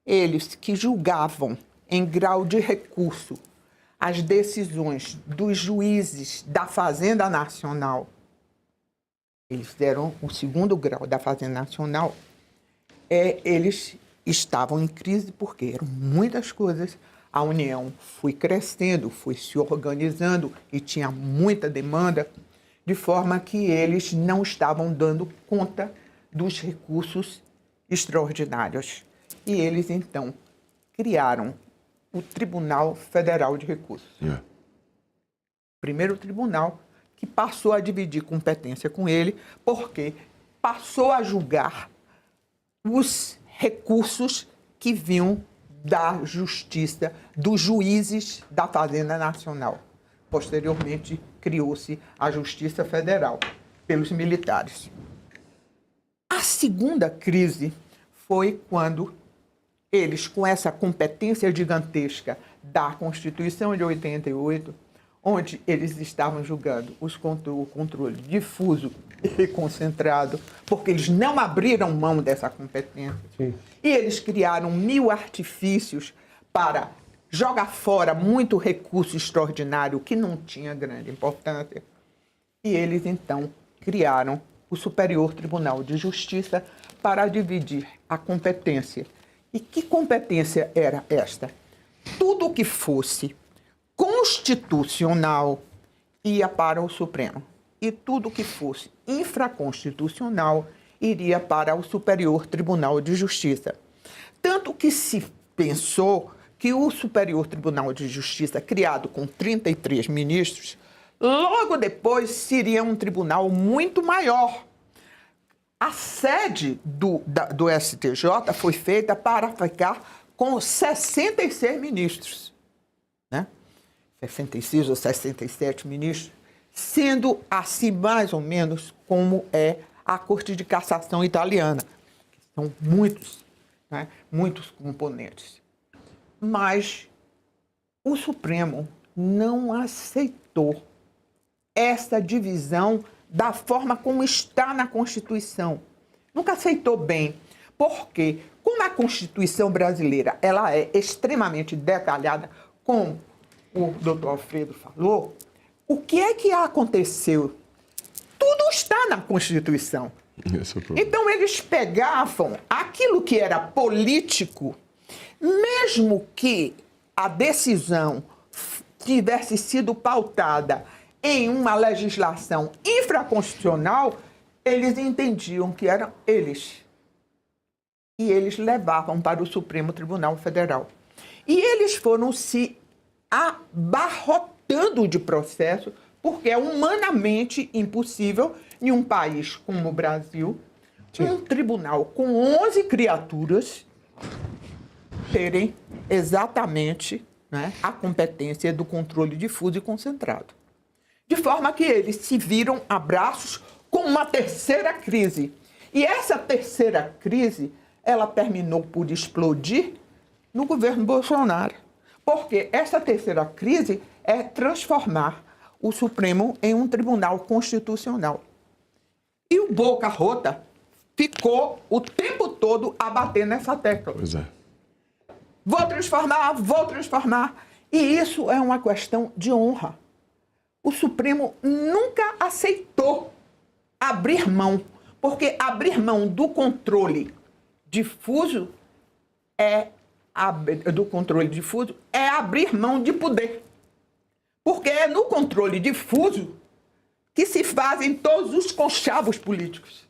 eles que julgavam em grau de recurso as decisões dos juízes da Fazenda Nacional, eles deram o segundo grau da Fazenda Nacional, eles estavam em crise porque eram muitas coisas. A União foi crescendo, foi se organizando e tinha muita demanda, de forma que eles não estavam dando conta dos recursos extraordinários. E eles, então, criaram o Tribunal Federal de Recursos. Primeiro tribunal que passou a dividir competência com ele, porque passou a julgar os recursos que vinham da justiça, dos juízes da Fazenda Nacional. Posteriormente, criou-se a Justiça Federal pelos militares. A segunda crise foi quando eles, com essa competência gigantesca da Constituição de 88, onde eles estavam julgando o controle difuso e concentrado, porque eles não abriram mão dessa competência. Sim. E eles criaram 1000 artifícios para jogar fora muito recurso extraordinário que não tinha grande importância. E eles, então, criaram o Superior Tribunal de Justiça para dividir a competência. E que competência era esta? Tudo que fosse constitucional ia para o Supremo. E tudo que fosse infraconstitucional iria para o Superior Tribunal de Justiça. Tanto que se pensou que o Superior Tribunal de Justiça, criado com 33 ministros, logo depois seria um tribunal muito maior. A sede do STJ foi feita para ficar com 66 ministros, né? 66 ou 67 ministros, sendo assim mais ou menos como é a Corte de Cassação italiana, que são muitos, né? Muitos componentes. Mas o Supremo não aceitou essa divisão da forma como está na Constituição. Nunca aceitou bem, porque como a Constituição brasileira ela é extremamente detalhada, como o doutor Alfredo falou, o que é que aconteceu? Tudo está na Constituição. Então eles pegavam aquilo que era político, mesmo que a decisão tivesse sido pautada em uma legislação infraconstitucional, eles entendiam que eram eles. E eles levavam para o Supremo Tribunal Federal. E eles foram se abarrotando de processo, porque é humanamente impossível, em um país como o Brasil, um tribunal com 11 criaturas terem exatamente, né, a competência do controle difuso e concentrado. De forma que eles se viram a braços com uma terceira crise. E essa terceira crise, ela terminou por explodir no governo Bolsonaro. Porque essa terceira crise é transformar o Supremo em um tribunal constitucional. E o Boca Rota ficou o tempo todo a bater nessa tecla. Pois é. Vou transformar. E isso é uma questão de honra. O Supremo nunca aceitou abrir mão, porque abrir mão do controle difuso é abrir mão de poder. Porque é no controle difuso que se fazem todos os conchavos políticos.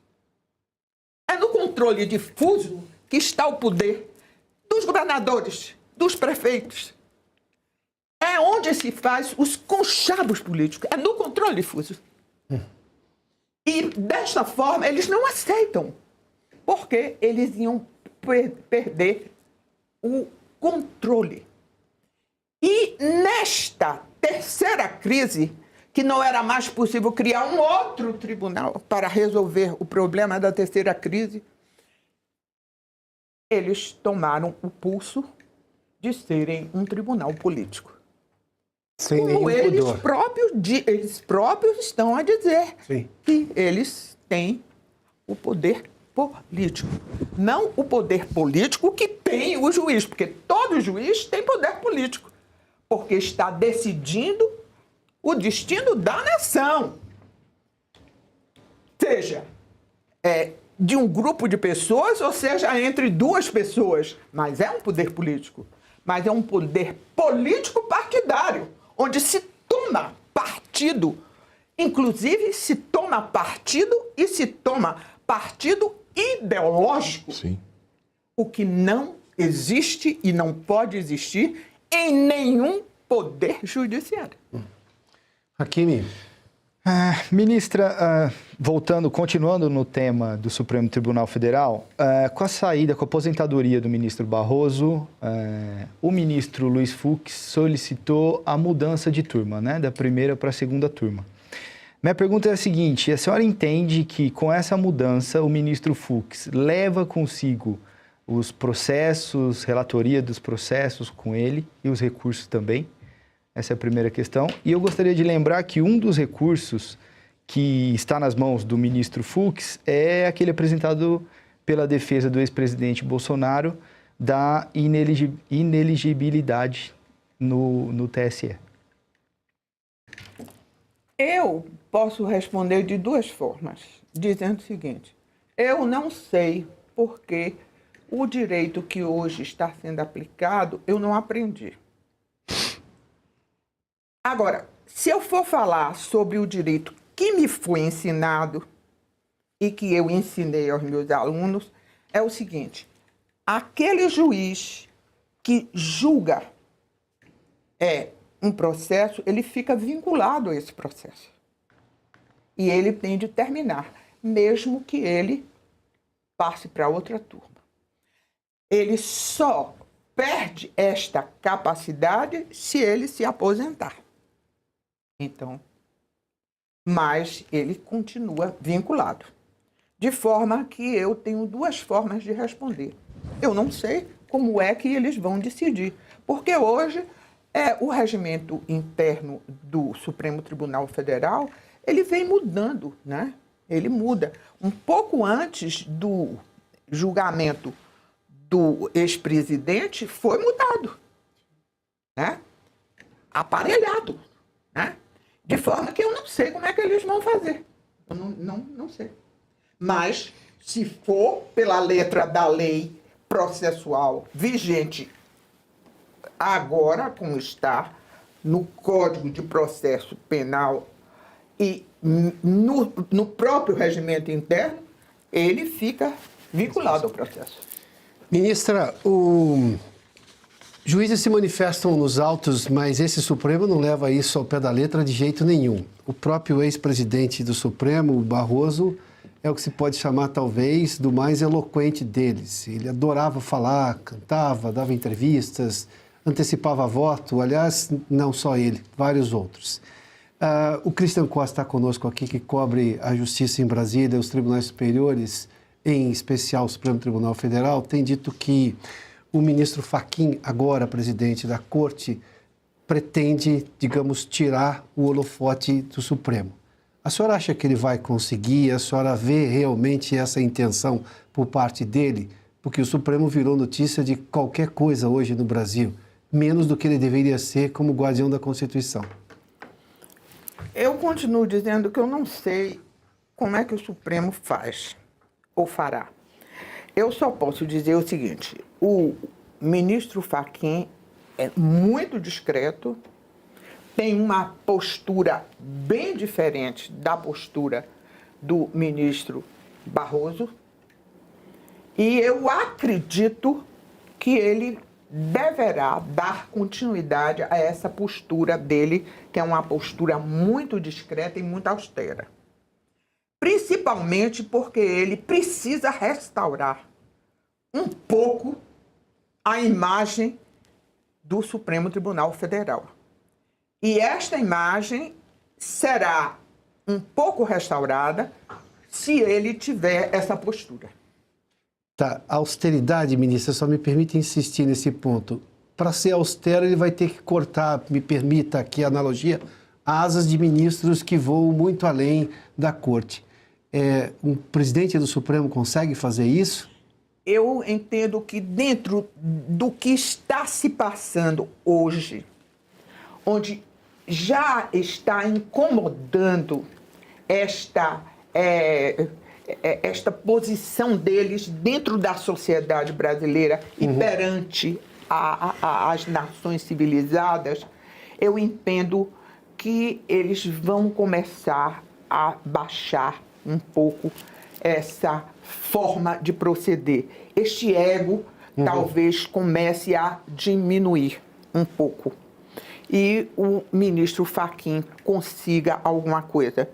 É no controle difuso que está o poder dos governadores, dos prefeitos. É onde se faz os conchavos políticos, é no controle difuso. E, desta forma, eles não aceitam, porque eles iam perder o controle. E nesta terceira crise, que não era mais possível criar um outro tribunal para resolver o problema da terceira crise, eles tomaram o pulso de serem um tribunal político. Sem Como nenhum eles pudor. eles próprios estão a dizer que eles têm o poder político. Não o poder político que tem o juiz, porque todo juiz tem poder político, porque está decidindo o destino da nação. Seja de um grupo de pessoas, ou seja, entre duas pessoas. Mas é um poder político. Mas é um poder político partidário, onde se toma partido, inclusive se toma partido e se toma partido ideológico. Sim. O que não existe e não pode existir em nenhum poder judiciário. Hakimi. Ministra, continuando no tema do Supremo Tribunal Federal, com a aposentadoria do ministro Barroso, o ministro Luiz Fux solicitou a mudança de turma, né, da primeira para a segunda turma. Minha pergunta é a seguinte: a senhora entende que com essa mudança o ministro Fux leva consigo os processos, relatoria dos processos com ele e os recursos também? Essa é a primeira questão. E eu gostaria de lembrar que um dos recursos que está nas mãos do ministro Fux é aquele apresentado pela defesa do ex-presidente Bolsonaro da ineligibilidade no TSE. Eu posso responder de duas formas, dizendo o seguinte: eu não sei porque o direito que hoje está sendo aplicado eu não aprendi. Agora, se eu for falar sobre o direito que me foi ensinado e que eu ensinei aos meus alunos, é o seguinte: aquele juiz que julga um processo, ele fica vinculado a esse processo. E ele tem de terminar, mesmo que ele passe para outra turma. Ele só perde esta capacidade se ele se aposentar. Então, mas ele continua vinculado. De forma que eu tenho duas formas de responder. Eu não sei como é que eles vão decidir, porque hoje o regimento interno do Supremo Tribunal Federal, ele vem mudando, né? Ele muda. Um pouco antes do julgamento do ex-presidente, foi mudado, né? Aparelhado, né? De forma que eu não sei como é que eles vão fazer. Eu não sei. Mas, se for pela letra da lei processual vigente agora, como está no Código de Processo Penal e no próprio regimento interno, ele fica vinculado ao processo. Ministra, juízes se manifestam nos autos, mas esse Supremo não leva isso ao pé da letra de jeito nenhum. O próprio ex-presidente do Supremo, Barroso, é o que se pode chamar, talvez, do mais eloquente deles. Ele adorava falar, cantava, dava entrevistas, antecipava voto. Aliás, não só ele, vários outros. O Christian Costa está conosco aqui, que cobre a justiça em Brasília, os tribunais superiores, em especial o Supremo Tribunal Federal, tem dito que o ministro Fachin, agora presidente da Corte, pretende, digamos, tirar o holofote do Supremo. A senhora acha que ele vai conseguir? A senhora vê realmente essa intenção por parte dele? Porque o Supremo virou notícia de qualquer coisa hoje no Brasil, menos do que ele deveria ser como guardião da Constituição. Eu continuo dizendo que eu não sei como é que o Supremo faz ou fará. Eu só posso dizer o seguinte: o ministro Fachin é muito discreto, tem uma postura bem diferente da postura do ministro Barroso, e eu acredito que ele deverá dar continuidade a essa postura dele, que é uma postura muito discreta e muito austera. Principalmente porque ele precisa restaurar um pouco a imagem do Supremo Tribunal Federal. E esta imagem será um pouco restaurada se ele tiver essa postura. Tá, a austeridade, ministra, só me permite insistir nesse ponto. Para ser austero, ele vai ter que cortar, me permita aqui a analogia, asas de ministros que voam muito além da corte. Um presidente do Supremo consegue fazer isso? Eu entendo que dentro do que está se passando hoje, onde já está incomodando esta posição deles dentro da sociedade brasileira e perante as nações civilizadas, eu entendo que eles vão começar a baixar um pouco essa forma de proceder. Este ego talvez comece a diminuir um pouco. E o ministro Fachin consiga alguma coisa.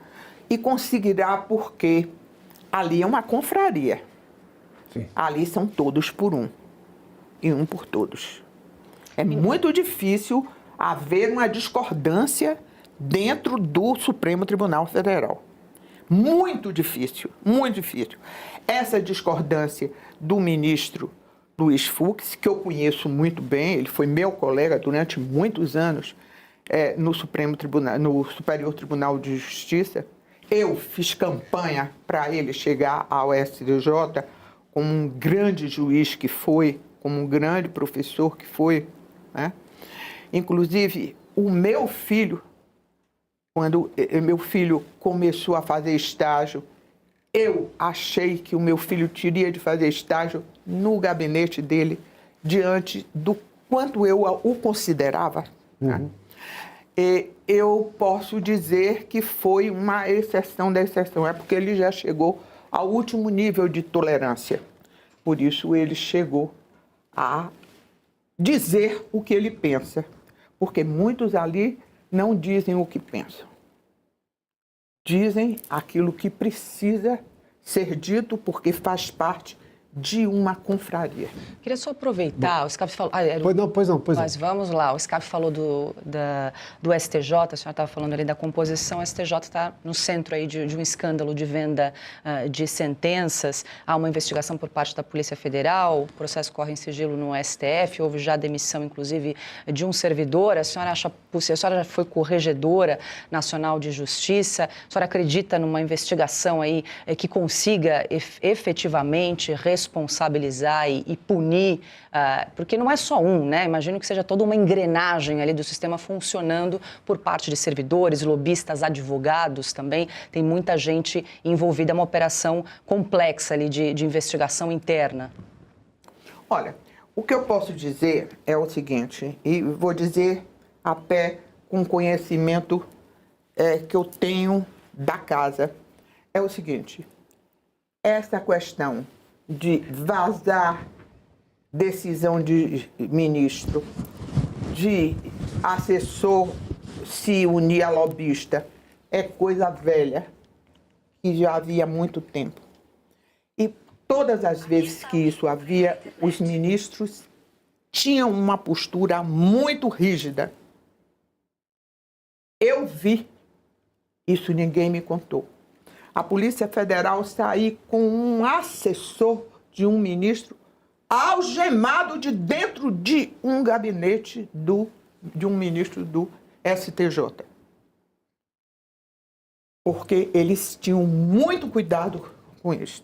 E conseguirá porque ali é uma confraria. Sim. Ali são todos por um. E um por todos. É muito difícil haver uma discordância dentro do Supremo Tribunal Federal. Muito difícil, muito difícil. Essa discordância do ministro Luiz Fux, que eu conheço muito bem, ele foi meu colega durante muitos anos no Supremo Tribunal, no Superior Tribunal de Justiça. Eu fiz campanha para ele chegar ao STJ como um grande juiz que foi, como um grande professor que foi, né? Inclusive, o meu filho, quando meu filho começou a fazer estágio, eu achei que o meu filho teria de fazer estágio no gabinete dele, diante do quanto eu o considerava. Né? E eu posso dizer que foi uma exceção da exceção, é porque ele já chegou ao último nível de tolerância. Por isso ele chegou a dizer o que ele pensa, porque muitos ali não dizem o que pensam. Dizem aquilo que precisa ser dito porque faz parte de uma confraria. Queria só aproveitar, o SCAF falou... Pois não. Mas vamos lá, o SCAF falou do STJ, a senhora estava falando ali da composição, o STJ está no centro aí de um escândalo de venda de sentenças, há uma investigação por parte da Polícia Federal, o processo corre em sigilo no STF, houve já demissão, inclusive, de um servidor, a senhora já foi corregedora nacional de justiça, a senhora acredita numa investigação aí que consiga efetivamente responsabilizar e punir, porque não é só um, né? Imagino que seja toda uma engrenagem ali do sistema funcionando por parte de servidores, lobistas, advogados também. Tem muita gente envolvida, é uma operação complexa ali de investigação interna. Olha, o que eu posso dizer é o seguinte, e vou dizer a pé com conhecimento que eu tenho da casa é o seguinte: essa questão de vazar decisão de ministro, de assessor se unir a lobista, é coisa velha, que já havia muito tempo. E todas as vezes que isso havia, os ministros tinham uma postura muito rígida. Eu vi, isso ninguém me contou. A Polícia Federal sair com um assessor de um ministro algemado de dentro de um gabinete de um ministro do STJ. Porque eles tinham muito cuidado com isso.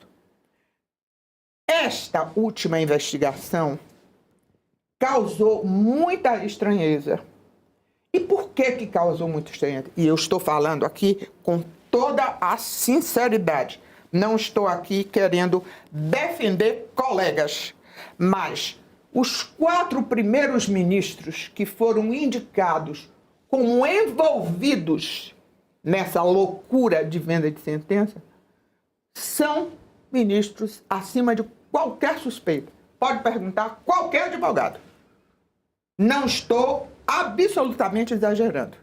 Esta última investigação causou muita estranheza. E por que causou muita estranheza? E eu estou falando aqui com toda a sinceridade. Não estou aqui querendo defender colegas, mas os 4 primeiros ministros que foram indicados como envolvidos nessa loucura de venda de sentença são ministros acima de qualquer suspeita. Pode perguntar a qualquer advogado. Não estou absolutamente exagerando.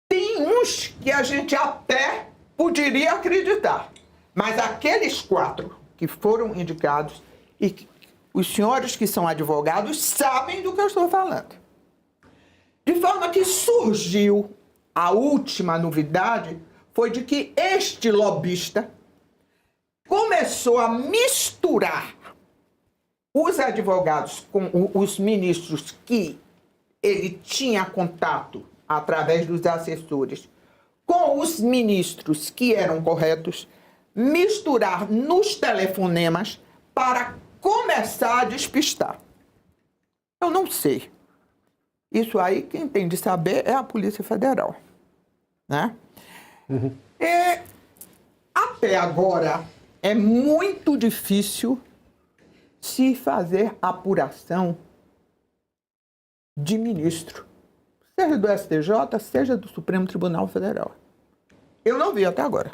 Tem uns que a gente até poderia acreditar, mas aqueles 4 que foram indicados, e os senhores que são advogados sabem do que eu estou falando. De forma que surgiu a última novidade, foi de que este lobista começou a misturar os advogados com os ministros que ele tinha contato através dos assessores com os ministros que eram corretos, misturar nos telefonemas para começar a despistar. Eu não sei. Isso aí, quem tem de saber é a Polícia Federal, né? E até agora é muito difícil se fazer apuração de ministro, seja do STJ, seja do Supremo Tribunal Federal. Eu não vi até agora.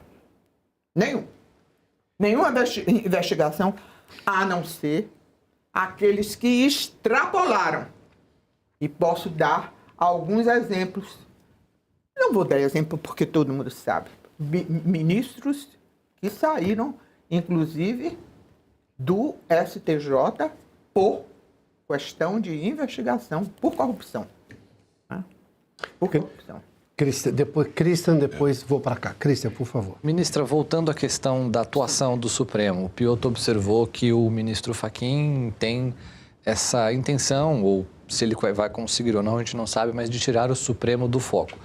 Nenhuma investigação, a não ser aqueles que extrapolaram. E posso dar alguns exemplos. Não vou dar exemplo porque todo mundo sabe. Ministros que saíram, inclusive, do STJ por questão de investigação por corrupção. Né? Por corrupção. Christian, depois vou para cá. Christian, por favor. Ministra, voltando à questão da atuação do Supremo, o Piotr observou que o ministro Fachin tem essa intenção, ou se ele vai conseguir ou não, a gente não sabe, mas de tirar o Supremo do foco.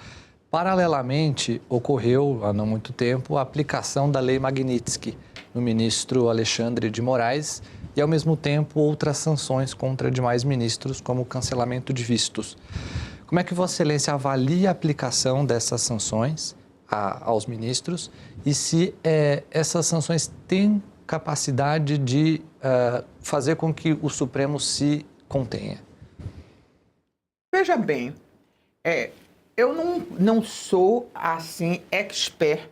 Paralelamente, ocorreu, há não muito tempo, a aplicação da Lei Magnitsky no ministro Alexandre de Moraes e, ao mesmo tempo, outras sanções contra demais ministros, como o cancelamento de vistos. Como é que Vossa Excelência avalia a aplicação dessas sanções aos ministros e se essas sanções têm capacidade de fazer com que o Supremo se contenha? Veja bem, eu não sou, assim, expert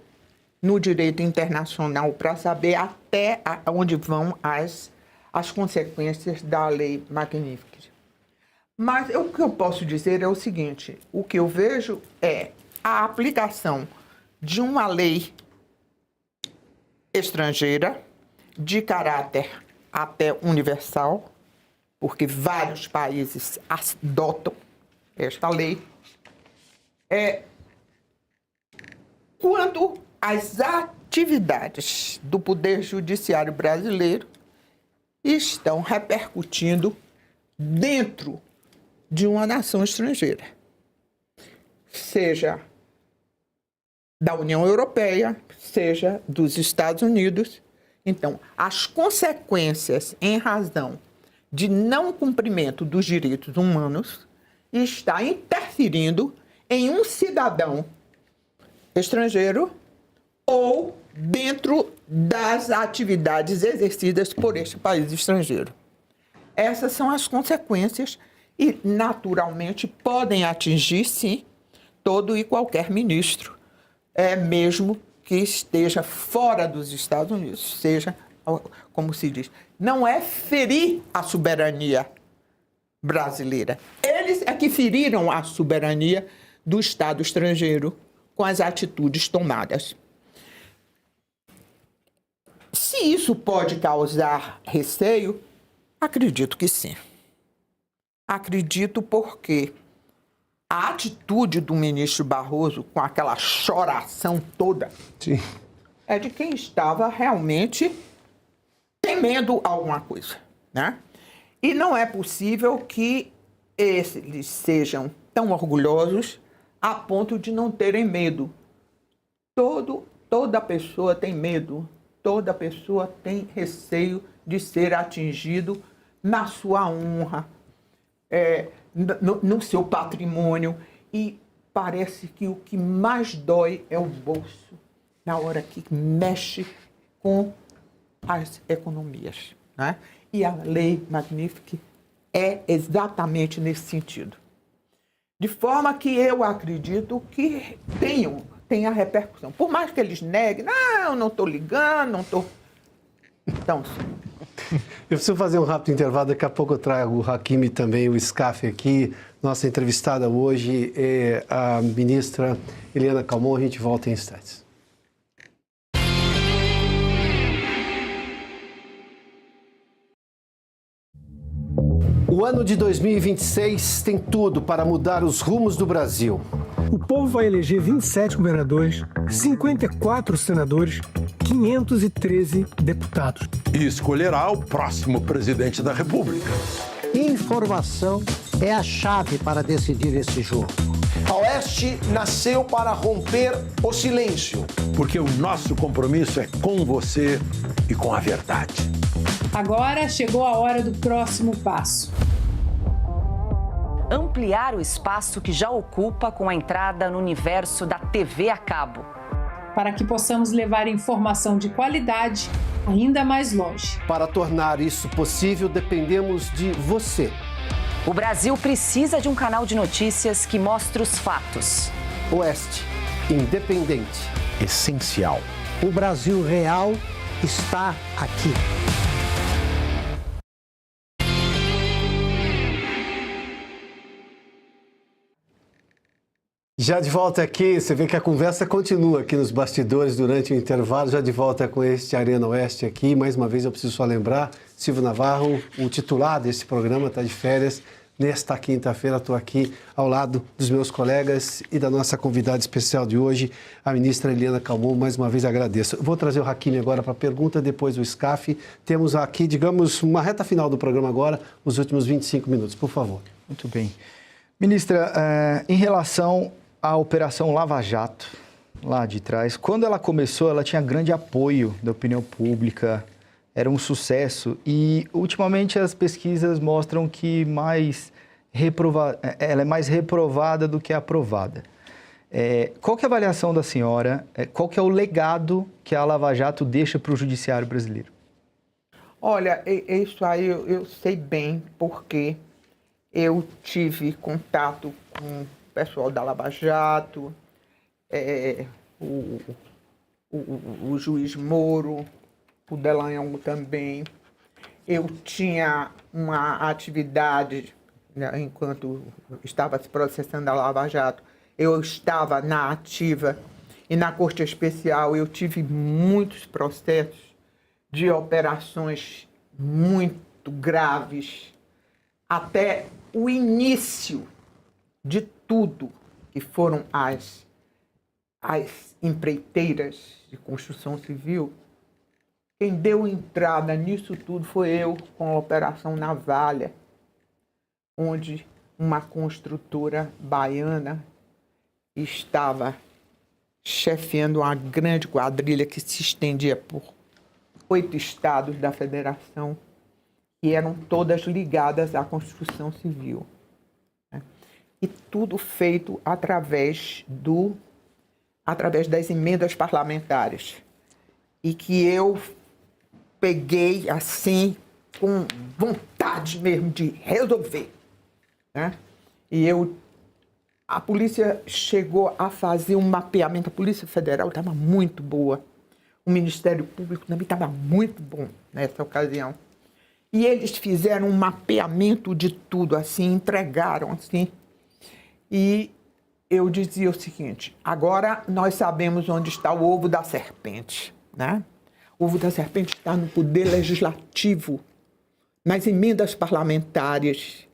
no direito internacional para saber até onde vão as consequências da Lei Magnitsky. Mas o que eu posso dizer é o seguinte: o que eu vejo é a aplicação de uma lei estrangeira de caráter até universal, porque vários países adotam esta lei, quando as atividades do Poder Judiciário brasileiro estão repercutindo dentro de uma nação estrangeira, seja da União Europeia, seja dos Estados Unidos. Então, as consequências em razão de não cumprimento dos direitos humanos está interferindo em um cidadão estrangeiro ou dentro das atividades exercidas por este país estrangeiro. Essas são as consequências e, naturalmente, podem atingir, sim, todo e qualquer ministro, mesmo que esteja fora dos Estados Unidos, seja, como se diz, não é ferir a soberania brasileira. Eles é que feriram a soberania do Estado estrangeiro com as atitudes tomadas. Se isso pode causar receio, acredito que sim. Acredito porque a atitude do ministro Barroso, com aquela choração toda, Sim. é de quem estava realmente temendo alguma coisa, né? E não é possível que eles sejam tão orgulhosos a ponto de não terem medo. Toda pessoa tem medo, toda pessoa tem receio de ser atingido na sua honra, no seu patrimônio. E parece que o que mais dói é o bolso, na hora que mexe com as economias, né? E a lei Magnifique é exatamente nesse sentido. De forma que eu acredito que tenha repercussão. Por mais que eles neguem, não estou ligando, não estou... Então, sim. Eu preciso fazer um rápido intervalo, daqui a pouco eu trago o Hakimi e também o Scaff aqui. Nossa entrevistada hoje é a ministra Eliana Calmon, a gente volta em instantes. O ano de 2026 tem tudo para mudar os rumos do Brasil. O povo vai eleger 27 governadores, 54 senadores, 513 deputados. E escolherá o próximo presidente da República. Informação é a chave para decidir esse jogo. A Oeste nasceu para romper o silêncio. Porque o nosso compromisso é com você e com a verdade. Agora chegou a hora do próximo passo. Ampliar o espaço que já ocupa com a entrada no universo da TV a cabo. Para que possamos levar informação de qualidade ainda mais longe. Para tornar isso possível, dependemos de você. O Brasil precisa de um canal de notícias que mostre os fatos. Oeste, independente, essencial. O Brasil real está aqui. Já de volta aqui, você vê que a conversa continua aqui nos bastidores durante o intervalo, já de volta com este Arena Oeste aqui. Mais uma vez eu preciso só lembrar, Silvio Navarro, o titular desse programa, está de férias. Nesta quinta-feira estou aqui ao lado dos meus colegas e da nossa convidada especial de hoje, a ministra Eliana Calmon. Mais uma vez agradeço. Vou trazer o Hakimi agora para a pergunta, depois o Scaff. Temos aqui, digamos, uma reta final do programa agora, os últimos 25 minutos, por favor. Muito bem. Ministra, em relação à Operação Lava Jato, lá de trás, quando ela começou, ela tinha grande apoio da opinião pública, era um sucesso e, ultimamente, as pesquisas mostram que ela é mais reprovada do que aprovada. Qual que é a avaliação da senhora? Qual que é o legado que a Lava Jato deixa para o judiciário brasileiro? Olha, isso aí eu sei bem, porque eu tive contato com o pessoal da Lava Jato, o juiz Moro, o Delanhol também. Eu tinha uma atividade, né, enquanto estava se processando a Lava Jato, eu estava na ativa e na Corte Especial eu tive muitos processos de operações muito graves, até o início de tudo, que foram as empreiteiras de construção civil. Quem deu entrada nisso tudo foi eu, com a Operação Navalha, onde uma construtora baiana estava chefiando uma grande quadrilha que se estendia por 8 estados da federação, que eram todas ligadas à construção civil. E tudo feito através das emendas parlamentares. E que eu peguei assim, com vontade mesmo de resolver, né? E eu A polícia chegou a fazer um mapeamento, a Polícia Federal estava muito boa, o Ministério Público também estava muito bom nessa ocasião. E eles fizeram um mapeamento de tudo, assim, entregaram, assim. E eu dizia o seguinte, agora nós sabemos onde está o ovo da serpente, né? O ovo da serpente está no poder legislativo, nas emendas parlamentares,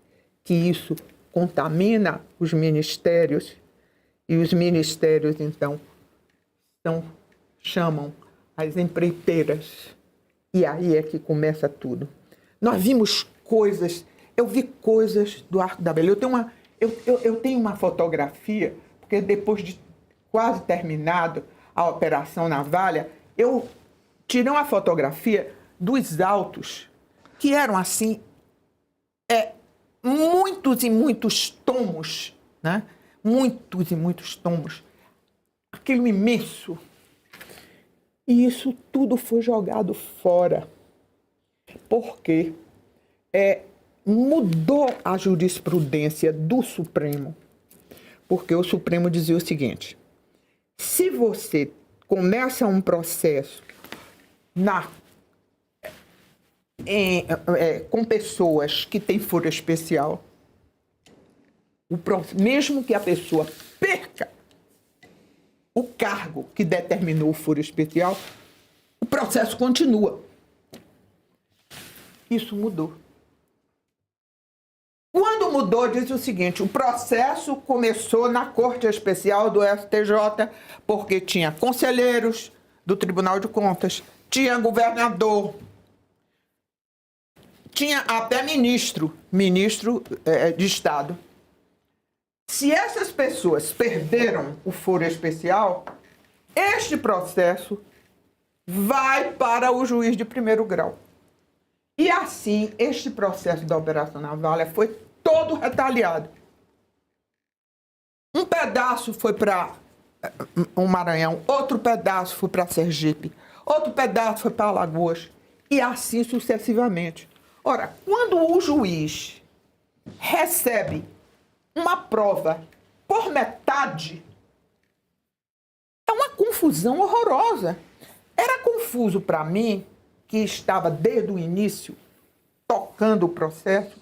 que isso contamina os ministérios, e os ministérios, então, chamam as empreiteiras. E aí é que começa tudo. Nós vimos coisas, eu vi coisas do Arco da Velha. Eu tenho uma fotografia, porque depois de quase terminado a Operação Navalha, eu tirei uma fotografia dos autos, que eram assim, muitos e muitos tomos, né? Muitos e muitos tomos. Aquilo imenso. E isso tudo foi jogado fora. Porque mudou a jurisprudência do Supremo. Porque o Supremo dizia o seguinte, se você começa um processo com pessoas que têm foro especial, mesmo que a pessoa perca o cargo que determinou o foro especial, o processo continua. Isso mudou. Quando mudou, diz o seguinte, o processo começou na Corte Especial do STJ, porque tinha conselheiros do Tribunal de Contas, tinha governador, tinha até ministro de Estado. Se essas pessoas perderam o foro especial, este processo vai para o juiz de primeiro grau. E assim, este processo da Operação Navalha foi todo retaliado. Um pedaço foi para o Maranhão, outro pedaço foi para Sergipe, outro pedaço foi para Alagoas, e assim sucessivamente. Ora, quando o juiz recebe uma prova por metade, é uma confusão horrorosa. Era confuso para mim, que estava desde o início tocando o processo.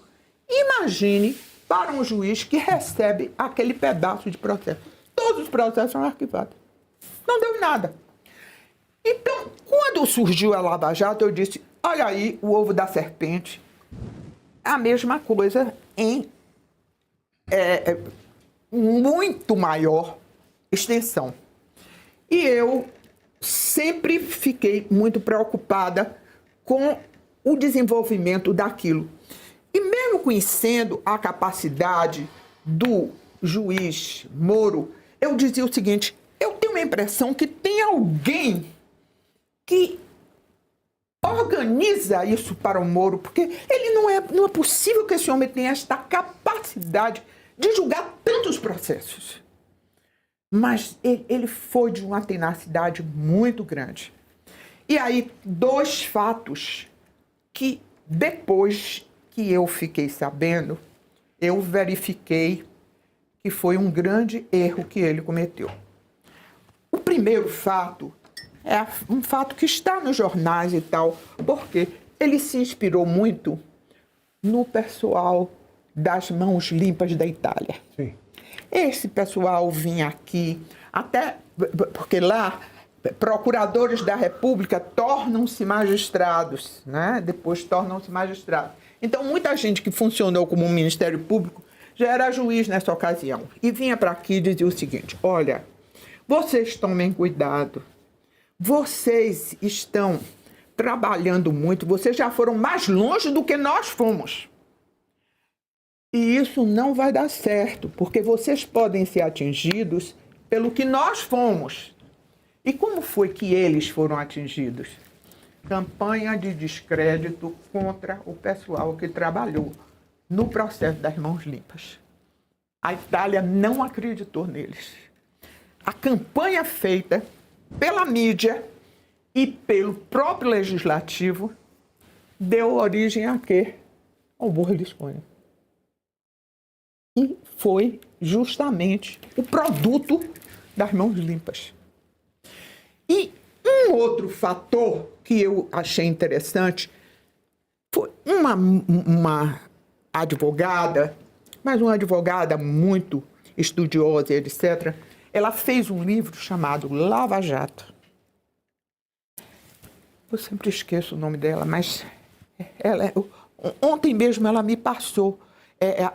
Imagine para um juiz que recebe aquele pedaço de processo. Todos os processos são arquivados. Não deu em nada. Então, quando surgiu a Lava Jato, eu disse, olha aí o ovo da serpente. A mesma coisa em muito maior extensão. E eu sempre fiquei muito preocupada com o desenvolvimento daquilo. E mesmo conhecendo a capacidade do juiz Moro, eu dizia o seguinte, eu tenho a impressão que tem alguém que organiza isso para o Moro, porque ele não é possível que esse homem tenha esta capacidade de julgar tantos processos. Mas ele foi de uma tenacidade muito grande. E aí, dois fatos que depois que eu fiquei sabendo, eu verifiquei que foi um grande erro que ele cometeu. O primeiro fato é um fato que está nos jornais e tal, porque ele se inspirou muito no pessoal das Mãos Limpas da Itália. Sim. Esse pessoal vinha aqui, até porque lá procuradores da República tornam-se magistrados, né? Depois tornam-se magistrados. Então, muita gente que funcionou como um Ministério Público já era juiz nessa ocasião. E vinha para aqui e dizia o seguinte, olha, vocês tomem cuidado, vocês estão trabalhando muito, vocês já foram mais longe do que nós fomos. E isso não vai dar certo, porque vocês podem ser atingidos pelo que nós fomos. E como foi que eles foram atingidos? Campanha de descrédito contra o pessoal que trabalhou no processo das Mãos Limpas. A Itália não acreditou neles. A campanha feita pela mídia e pelo próprio legislativo deu origem a quê? Ao Berlusconi. E foi justamente o produto das mãos limpas. E um outro fator que eu achei interessante foi uma advogada, mas uma advogada muito estudiosa, etc. Ela fez um livro chamado Lava Jato. Eu sempre esqueço o nome dela, mas ontem mesmo ela me passou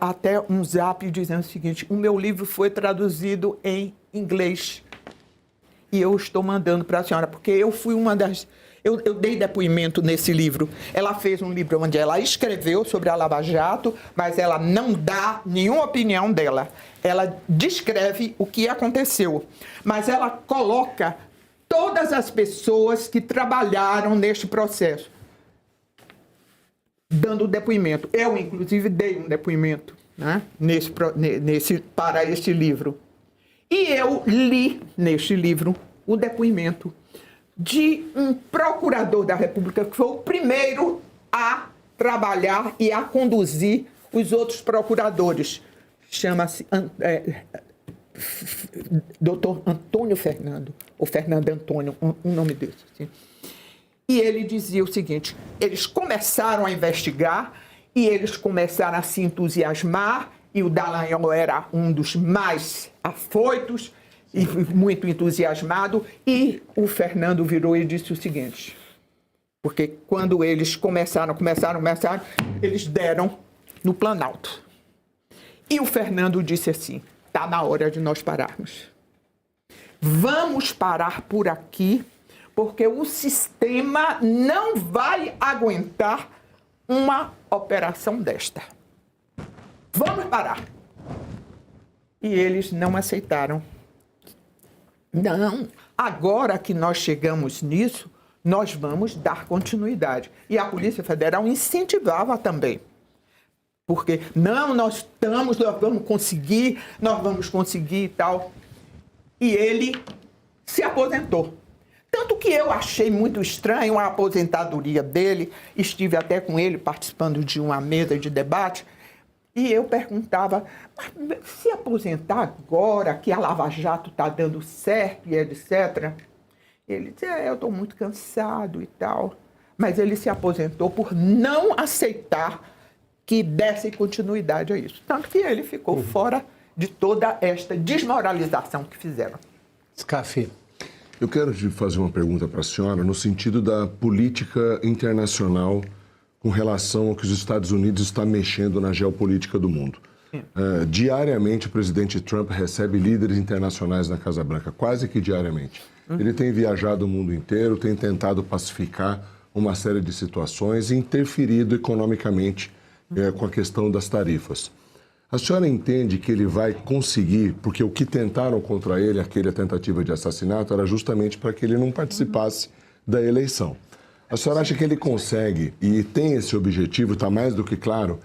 até um zap dizendo o seguinte: o meu livro foi traduzido em inglês e eu estou mandando para a senhora, porque eu fui uma das... Eu dei depoimento nesse livro. Ela fez um livro onde ela escreveu sobre a Lava Jato, mas ela não dá nenhuma opinião dela. Ela descreve o que aconteceu, mas ela coloca todas as pessoas que trabalharam neste processo dando depoimento. Eu, inclusive, dei um depoimento, né, para este livro. E eu li neste livro o depoimento de um procurador da República, que foi o primeiro a trabalhar e a conduzir os outros procuradores. Chama-se Dr. Antônio Fernando, ou Fernando Antônio, um nome desse. Assim. E ele dizia o seguinte: eles começaram a investigar e eles começaram a se entusiasmar, e o Dallagnol era um dos mais afoitos e muito entusiasmado, e o Fernando virou e disse o seguinte, porque quando eles começaram, eles deram no Planalto. E o Fernando disse assim: está na hora de nós pararmos. Vamos parar por aqui, porque o sistema não vai aguentar uma operação desta. Vamos parar. E eles não aceitaram. Não, agora que nós chegamos nisso, nós vamos dar continuidade. E a Polícia Federal incentivava também. Porque, não, nós vamos conseguir e tal. E ele se aposentou. Tanto que eu achei muito estranho a aposentadoria dele, estive até com ele participando de uma mesa de debate, e eu perguntava, mas se aposentar agora, que a Lava Jato está dando certo e etc. Ele disse, eu estou muito cansado e tal. Mas ele se aposentou por não aceitar que desse continuidade a isso. Tanto que ele ficou fora de toda esta desmoralização que fizeram. Scafi. Eu quero te fazer uma pergunta para a senhora no sentido da política internacional com relação ao que os Estados Unidos estão mexendo na geopolítica do mundo. Diariamente, o presidente Trump recebe líderes internacionais na Casa Branca, quase que diariamente. Ele tem viajado o mundo inteiro, tem tentado pacificar uma série de situações e interferido economicamente com a questão das tarifas. A senhora entende que ele vai conseguir, porque o que tentaram contra ele, aquela tentativa de assassinato, era justamente para que ele não participasse da eleição. A senhora acha que ele consegue, e tem esse objetivo, está mais do que claro,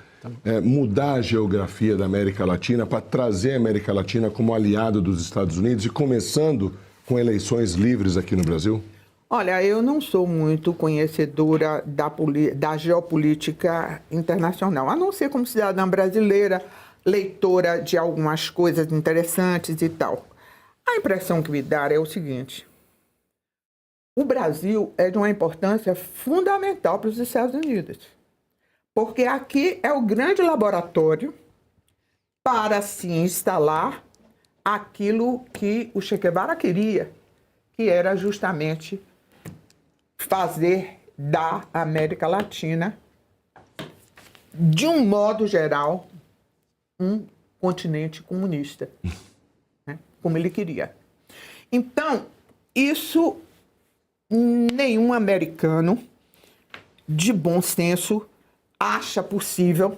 mudar a geografia da América Latina para trazer a América Latina como aliado dos Estados Unidos e começando com eleições livres aqui no Brasil? Olha, eu não sou muito conhecedora da geopolítica internacional, a não ser como cidadã brasileira, leitora de algumas coisas interessantes e tal. A impressão que me dá é o seguinte: o Brasil é de uma importância fundamental para os Estados Unidos, porque aqui é o grande laboratório para se instalar aquilo que o Che Guevara queria, que era justamente fazer da América Latina, de um modo geral, um continente comunista, né? Como ele queria. Então, isso nenhum americano de bom senso acha possível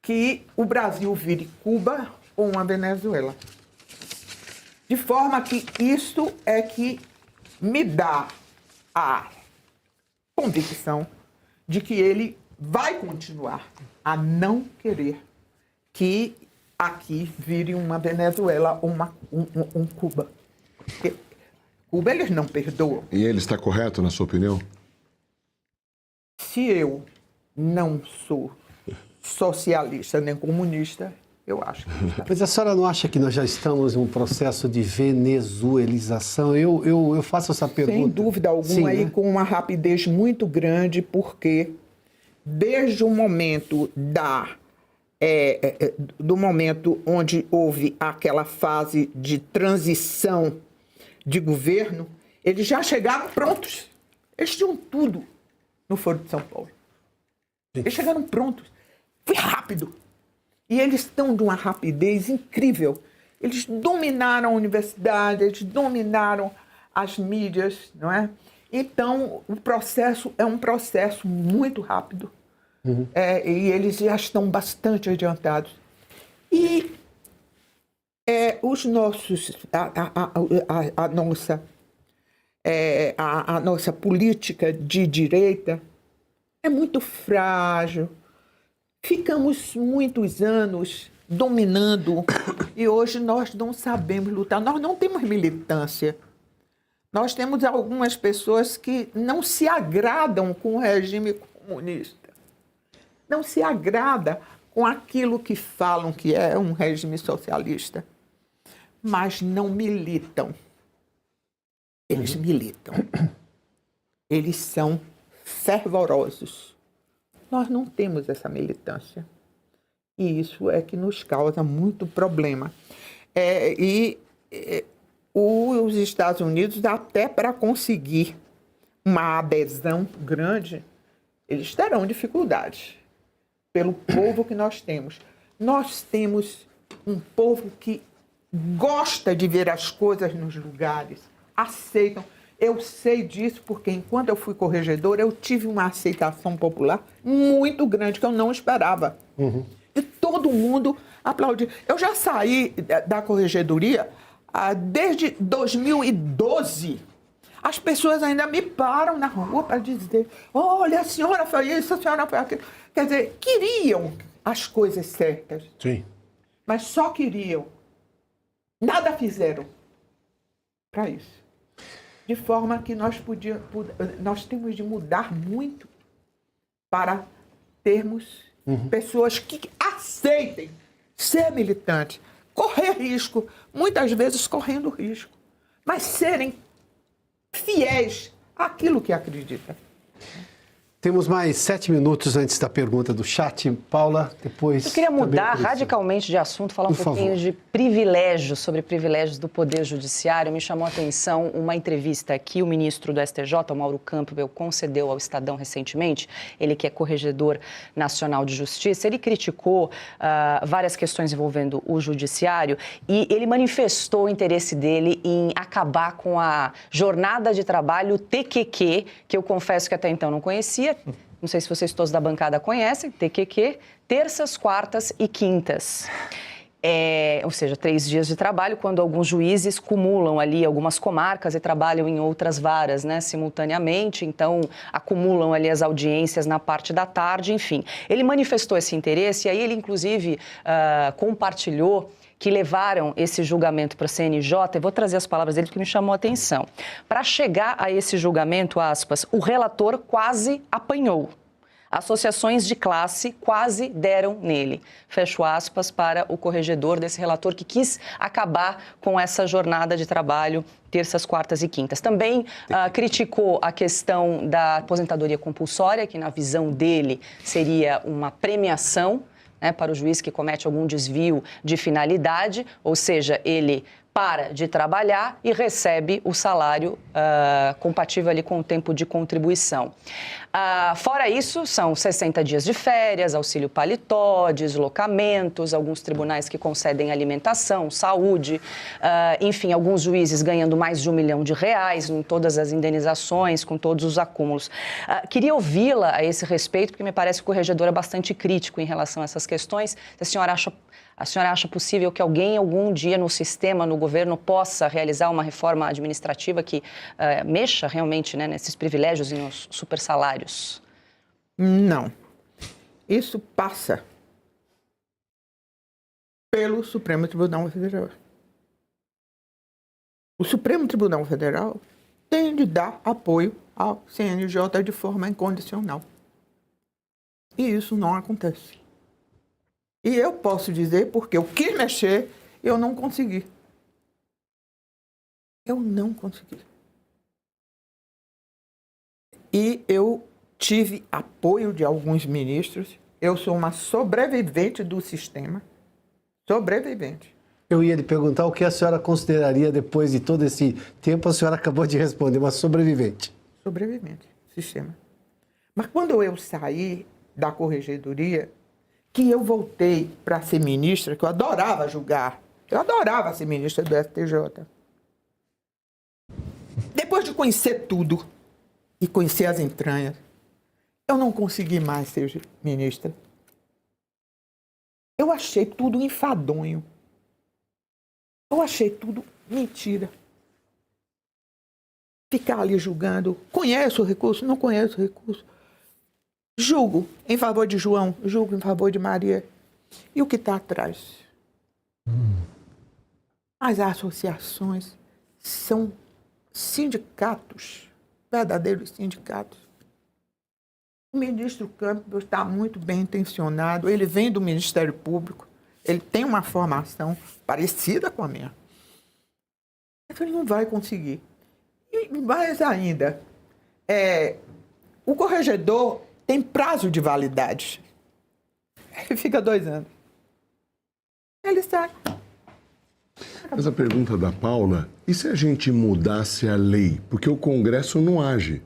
que o Brasil vire Cuba ou uma Venezuela. De forma que isso é que me dá a convicção de que ele vai continuar a não querer que aqui vire uma Venezuela ou um Cuba. Porque Cuba eles não perdoam. E ele está correto, na sua opinião? Se eu não sou socialista nem comunista, Eu acho que está. Mas a senhora não acha que nós já estamos em um processo de venezuelização? Eu faço essa pergunta. Sem dúvida alguma, Sim, e né? com uma rapidez muito grande, porque desde o momento do momento onde houve aquela fase de transição de governo, eles já chegaram prontos. Eles tinham tudo no Foro de São Paulo. Eles chegaram prontos. Foi rápido. E eles estão de uma rapidez incrível. Eles dominaram a universidade, eles dominaram as mídias, não é? Então, o processo é um processo muito rápido. E eles já estão bastante adiantados. E os nossos, a nossa política de direita é muito frágil. Ficamos muitos anos dominando e hoje nós não sabemos lutar. Nós não temos militância. Nós temos algumas pessoas que não se agradam com o regime comunista. Não se agrada com aquilo que falam que é um regime socialista. Mas não militam. Eles militam. Eles são fervorosos. Nós não temos essa militância. E isso é que nos causa muito problema. Os Estados Unidos, até para conseguir uma adesão grande, eles terão dificuldades pelo povo que nós temos. Nós temos um povo que gosta de ver as coisas nos lugares, aceitam. Eu sei disso porque, enquanto eu fui corregedora, eu tive uma aceitação popular muito grande, que eu não esperava. E todo mundo aplaudiu. Eu já saí da corregedoria desde 2012. As pessoas ainda me param na rua para dizer: olha, a senhora foi isso, a senhora foi aquilo. Quer dizer, queriam as coisas certas. Sim. Mas só queriam. Nada fizeram para isso. De forma que nós temos de mudar muito para termos pessoas que aceitem ser militantes, correr risco, muitas vezes correndo risco, mas serem fiéis àquilo que acreditam. Temos mais 7 minutos antes da pergunta do chat. Paula, depois... Eu queria mudar radicalmente de assunto, falar um pouquinho de privilégios, sobre privilégios do Poder Judiciário. Me chamou a atenção uma entrevista que o ministro do STJ, o Mauro Campbell, concedeu ao Estadão recentemente. Ele que é corregedor nacional de justiça. Ele criticou várias questões envolvendo o judiciário e ele manifestou o interesse dele em acabar com a jornada de trabalho TQQ, que eu confesso que até então não conhecia. Não sei se vocês todos da bancada conhecem, TQQ, terças, quartas e quintas. Ou seja, 3 dias de trabalho, quando alguns juízes cumulam ali algumas comarcas e trabalham em outras varas, né, simultaneamente, então acumulam ali as audiências na parte da tarde, enfim. Ele manifestou esse interesse e aí ele, inclusive, compartilhou que levaram esse julgamento para a CNJ, eu vou trazer as palavras dele porque me chamou a atenção. Para chegar a esse julgamento, aspas, o relator quase apanhou. Associações de classe quase deram nele. Fecho aspas para o corregedor desse relator que quis acabar com essa jornada de trabalho terças, quartas e quintas. Também criticou a questão da aposentadoria compulsória, que na visão dele seria uma premiação, né, para o juiz que comete algum desvio de finalidade, ou seja, ele para de trabalhar e recebe o salário compatível ali com o tempo de contribuição. Fora isso, são 60 dias de férias, auxílio paletó, deslocamentos, alguns tribunais que concedem alimentação, saúde, enfim, alguns juízes ganhando mais de R$1 milhão em todas as indenizações, com todos os acúmulos. Queria ouvi-la a esse respeito, porque me parece que o corregedor é bastante crítico em relação a essas questões. A senhora acha possível que alguém, algum dia no sistema, no governo, possa realizar uma reforma administrativa que mexa realmente, né, nesses privilégios e nos supersalários? Não. Isso passa pelo Supremo Tribunal Federal. O Supremo Tribunal Federal tem de dar apoio ao CNJ de forma incondicional. E isso não acontece. E eu posso dizer porque eu quis mexer, eu não consegui. Eu não consegui. E eu tive apoio de alguns ministros. Eu sou uma sobrevivente do sistema. Sobrevivente. Eu ia lhe perguntar o que a senhora consideraria, depois de todo esse tempo, a senhora acabou de responder, uma sobrevivente. Sobrevivente, sistema. Mas quando eu saí da corregedoria, que eu voltei para ser ministra, que eu adorava julgar, eu adorava ser ministra do STJ. Depois de conhecer tudo e conhecer as entranhas, eu não consegui mais ser ministra. Eu achei tudo enfadonho. Eu achei tudo mentira. Ficar ali julgando, conheço o recurso, não conheço o recurso. Julgo em favor de João, julgo em favor de Maria. E o que está atrás? As associações são sindicatos, verdadeiros sindicatos. O ministro Campos está muito bem intencionado, ele vem do Ministério Público, ele tem uma formação parecida com a minha. Mas ele não vai conseguir. E mais ainda, o corregedor tem prazo de validade. Ele fica 2 anos. Ele sai. Mas a pergunta da Paula, e se a gente mudasse a lei? Porque o Congresso não age.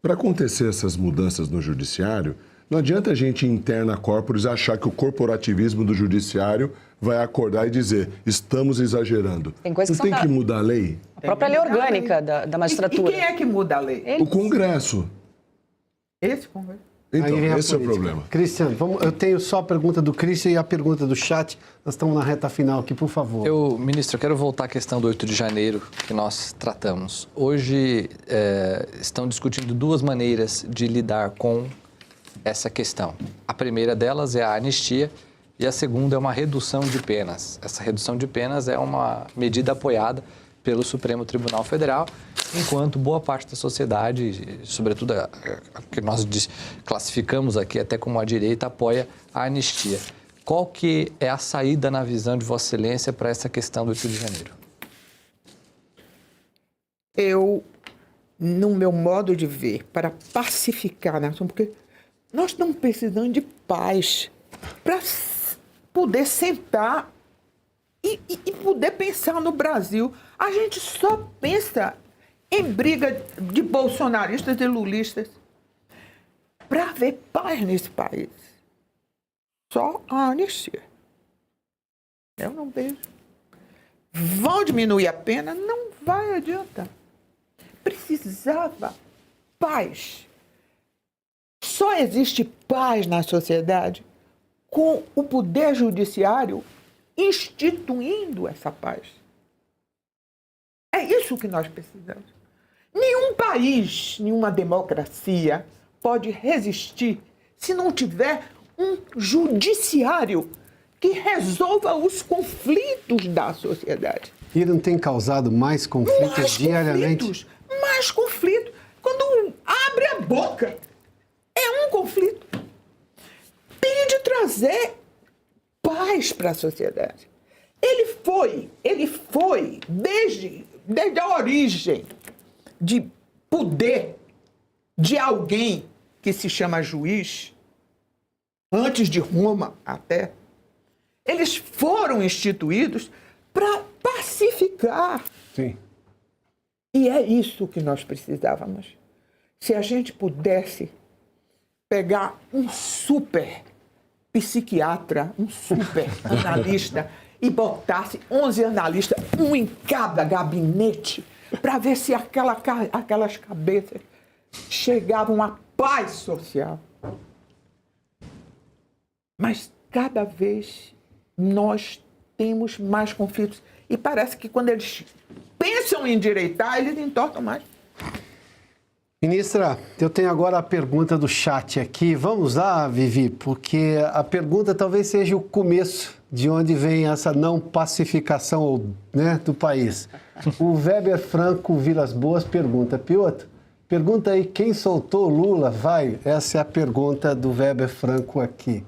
Para acontecer essas mudanças no Judiciário, não adianta a gente interna corporis achar que o corporativismo do Judiciário vai acordar e dizer, estamos exagerando. Tem coisas não tem que mudar a lei? A própria lei orgânica da magistratura. E quem é que muda a lei? O Congresso. Esse Congresso. Então, esse é o problema. Cristiano, eu tenho só a pergunta do Cristian e a pergunta do chat. Nós estamos na reta final aqui, por favor. Ministro, eu quero voltar à questão do 8 de janeiro que nós tratamos. Hoje estão discutindo 2 maneiras de lidar com essa questão. A primeira delas é a anistia e a segunda é uma redução de penas. Essa redução de penas é uma medida apoiada pelo Supremo Tribunal Federal, enquanto boa parte da sociedade, sobretudo a que nós classificamos aqui até como a direita, apoia a anistia. Qual que é a saída na visão de Vossa Excelência para essa questão do 8 de janeiro? Eu, no meu modo de ver, para pacificar a nação, porque nós estamos precisando de paz para poder sentar e poder pensar no Brasil. A gente só pensa em briga de bolsonaristas e lulistas para ver paz nesse país. Só a anistia. Eu não vejo. Vão diminuir a pena? Não vai adiantar. Precisava paz. Só existe paz na sociedade com o poder judiciário instituindo essa paz. É isso que nós precisamos. Nenhum país, nenhuma democracia pode resistir se não tiver um judiciário que resolva os conflitos da sociedade. E não tem causado mais conflitos diariamente? Mais conflito. Quando abre a boca, é um conflito. Tem de trazer paz para a sociedade. Ele foi desde a origem de poder de alguém que se chama juiz, antes de Roma até, eles foram instituídos para pacificar. Sim. E é isso que nós precisávamos. Se a gente pudesse pegar um super psiquiatra, um super analista, e botasse 11 analistas, um em cada gabinete, para ver se aquelas cabeças chegavam à paz social. Mas cada vez nós temos mais conflitos. E parece que quando eles pensam em endireitar, eles entortam mais. Ministra, eu tenho agora a pergunta do chat aqui. Vamos lá, Vivi, porque a pergunta talvez seja o começo de onde vem essa não pacificação, né, do país. O Weber Franco Vilas Boas pergunta, Piotr, pergunta aí quem soltou Lula, vai? Essa é a pergunta do Weber Franco aqui.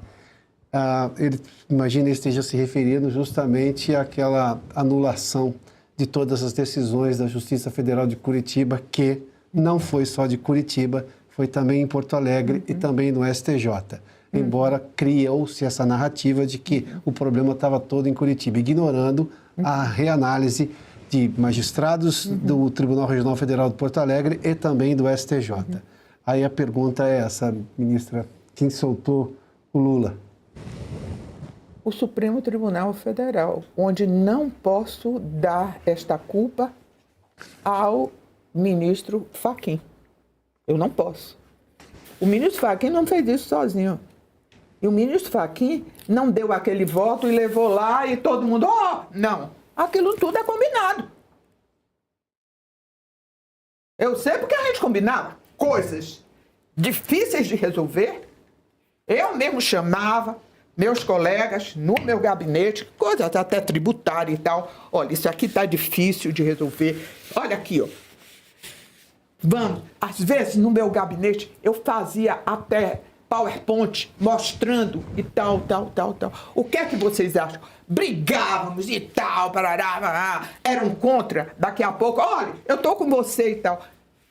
Ele, imagina, esteja se referindo justamente àquela anulação de todas as decisões da Justiça Federal de Curitiba, que não foi só de Curitiba, foi também em Porto Alegre e também no STJ. Embora criou-se essa narrativa de que o problema estava todo em Curitiba, ignorando a reanálise de magistrados do Tribunal Regional Federal de Porto Alegre e também do STJ. Aí a pergunta é essa, ministra, quem soltou o Lula? O Supremo Tribunal Federal, onde não posso dar esta culpa ao ministro Fachin. Eu não posso. O ministro Fachin não fez isso sozinho. E o ministro Fachin não deu aquele voto e levou lá e todo mundo... Não, aquilo tudo é combinado. Eu sei porque a gente combinava coisas difíceis de resolver. Eu mesmo chamava meus colegas no meu gabinete, coisas até tributária e tal. Olha, isso aqui está difícil de resolver. Olha aqui, ó. Vamos, às vezes no meu gabinete eu fazia até PowerPoint mostrando e tal. O que é que vocês acham? Brigávamos e tal, parará, eram contra, daqui a pouco, olha, eu tô com você e tal.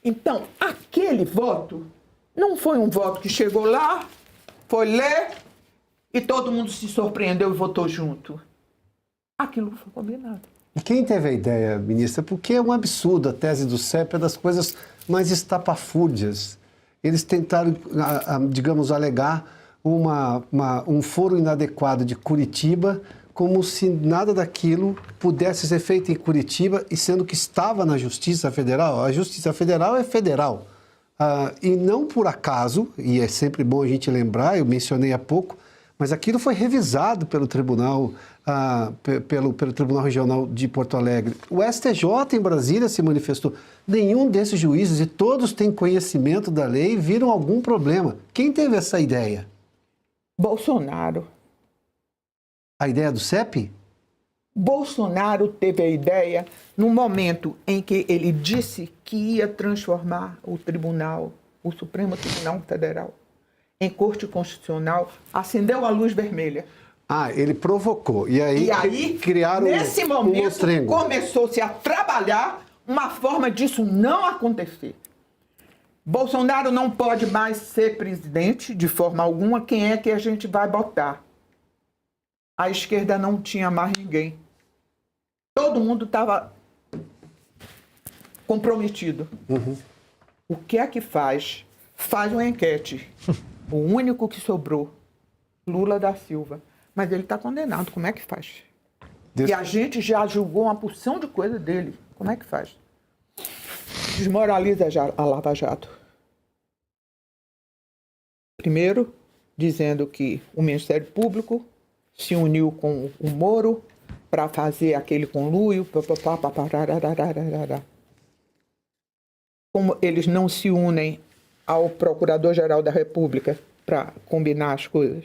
Então, aquele voto não foi um voto que chegou lá, foi ler e todo mundo se surpreendeu e votou junto. Aquilo foi combinado. E quem teve a ideia, ministra? Porque é um absurdo a tese do CEP, é das coisas mais estapafúrdias. Eles tentaram, digamos, alegar um foro inadequado de Curitiba, como se nada daquilo pudesse ser feito em Curitiba, e sendo que estava na Justiça Federal. A Justiça Federal é federal. E não por acaso, e é sempre bom a gente lembrar, eu mencionei há pouco, mas aquilo foi revisado pelo Tribunal, pelo Tribunal Regional de Porto Alegre. O STJ em Brasília se manifestou. Nenhum desses juízes, e todos têm conhecimento da lei, viram algum problema. Quem teve essa ideia? Bolsonaro. A ideia do CEP? Bolsonaro teve a ideia no momento em que ele disse que ia transformar o tribunal, o Supremo Tribunal Federal, em Corte Constitucional, acendeu a luz vermelha. Ele provocou. E aí criaram nesse momento, começou-se a trabalhar uma forma disso não acontecer. Bolsonaro não pode mais ser presidente de forma alguma. Quem é que a gente vai botar? A esquerda não tinha mais ninguém. Todo mundo estava comprometido. O que é que faz? Faz uma enquete. O único que sobrou, Lula da Silva. Mas ele está condenado. Como é que faz? E a gente já julgou uma porção de coisa dele. Como é que faz? Desmoraliza a Lava Jato. Primeiro, dizendo que o Ministério Público se uniu com o Moro para fazer aquele conluio. Como eles não se unem ao Procurador-Geral da República para combinar as coisas?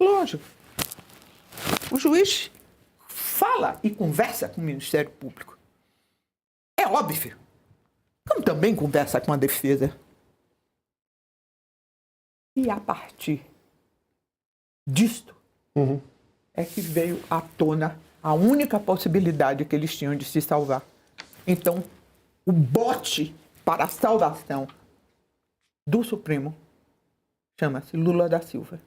Lógico. O juiz fala e conversa com o Ministério Público. É óbvio. Como também conversa com a defesa. E a partir disto é que veio à tona a única possibilidade que eles tinham de se salvar. Então, o bote para a salvação do Supremo chama-se Lula da Silva.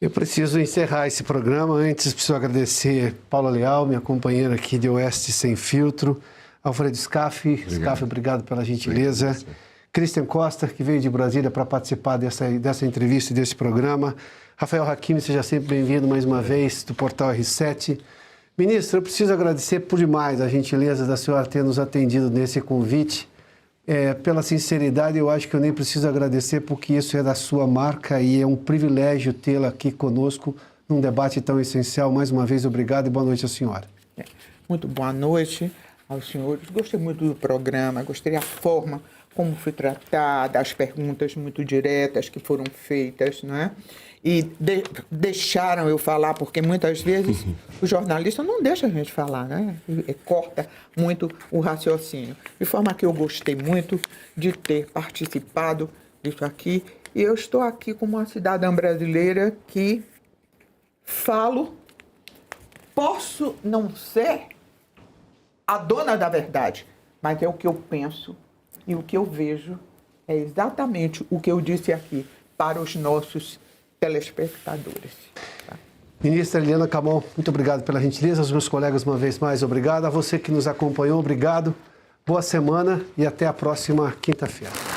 Eu preciso encerrar esse programa. Antes, preciso agradecer Paula Leal, minha companheira aqui de Oeste Sem Filtro, Alfredo Scaff. Scaff, obrigado pela gentileza. Obrigado. Cristian Costa, que veio de Brasília para participar dessa entrevista e desse programa. Rafael Hakimi, seja sempre bem-vindo mais uma vez do Portal R7. Ministro, eu preciso agradecer por demais a gentileza da senhora ter nos atendido nesse convite. Pela sinceridade, eu acho que eu nem preciso agradecer, porque isso é da sua marca e é um privilégio tê-la aqui conosco num debate tão essencial. Mais uma vez, obrigado e boa noite à senhora. Muito boa noite aos senhores. Gostei muito do programa, gostei da forma como foi tratada, as perguntas muito diretas que foram feitas, não é? E deixaram eu falar, porque muitas vezes o jornalista não deixa a gente falar, né? E corta muito o raciocínio. De forma que eu gostei muito de ter participado disso aqui. E eu estou aqui como uma cidadã brasileira que falo, posso não ser a dona da verdade, mas é o que eu penso e o que eu vejo é exatamente o que eu disse aqui para os nossos telespectadores. Tá? Ministra Eliana Calmon, muito obrigado pela gentileza. Aos meus colegas, uma vez mais, obrigado. A você que nos acompanhou, obrigado. Boa semana e até a próxima quinta-feira.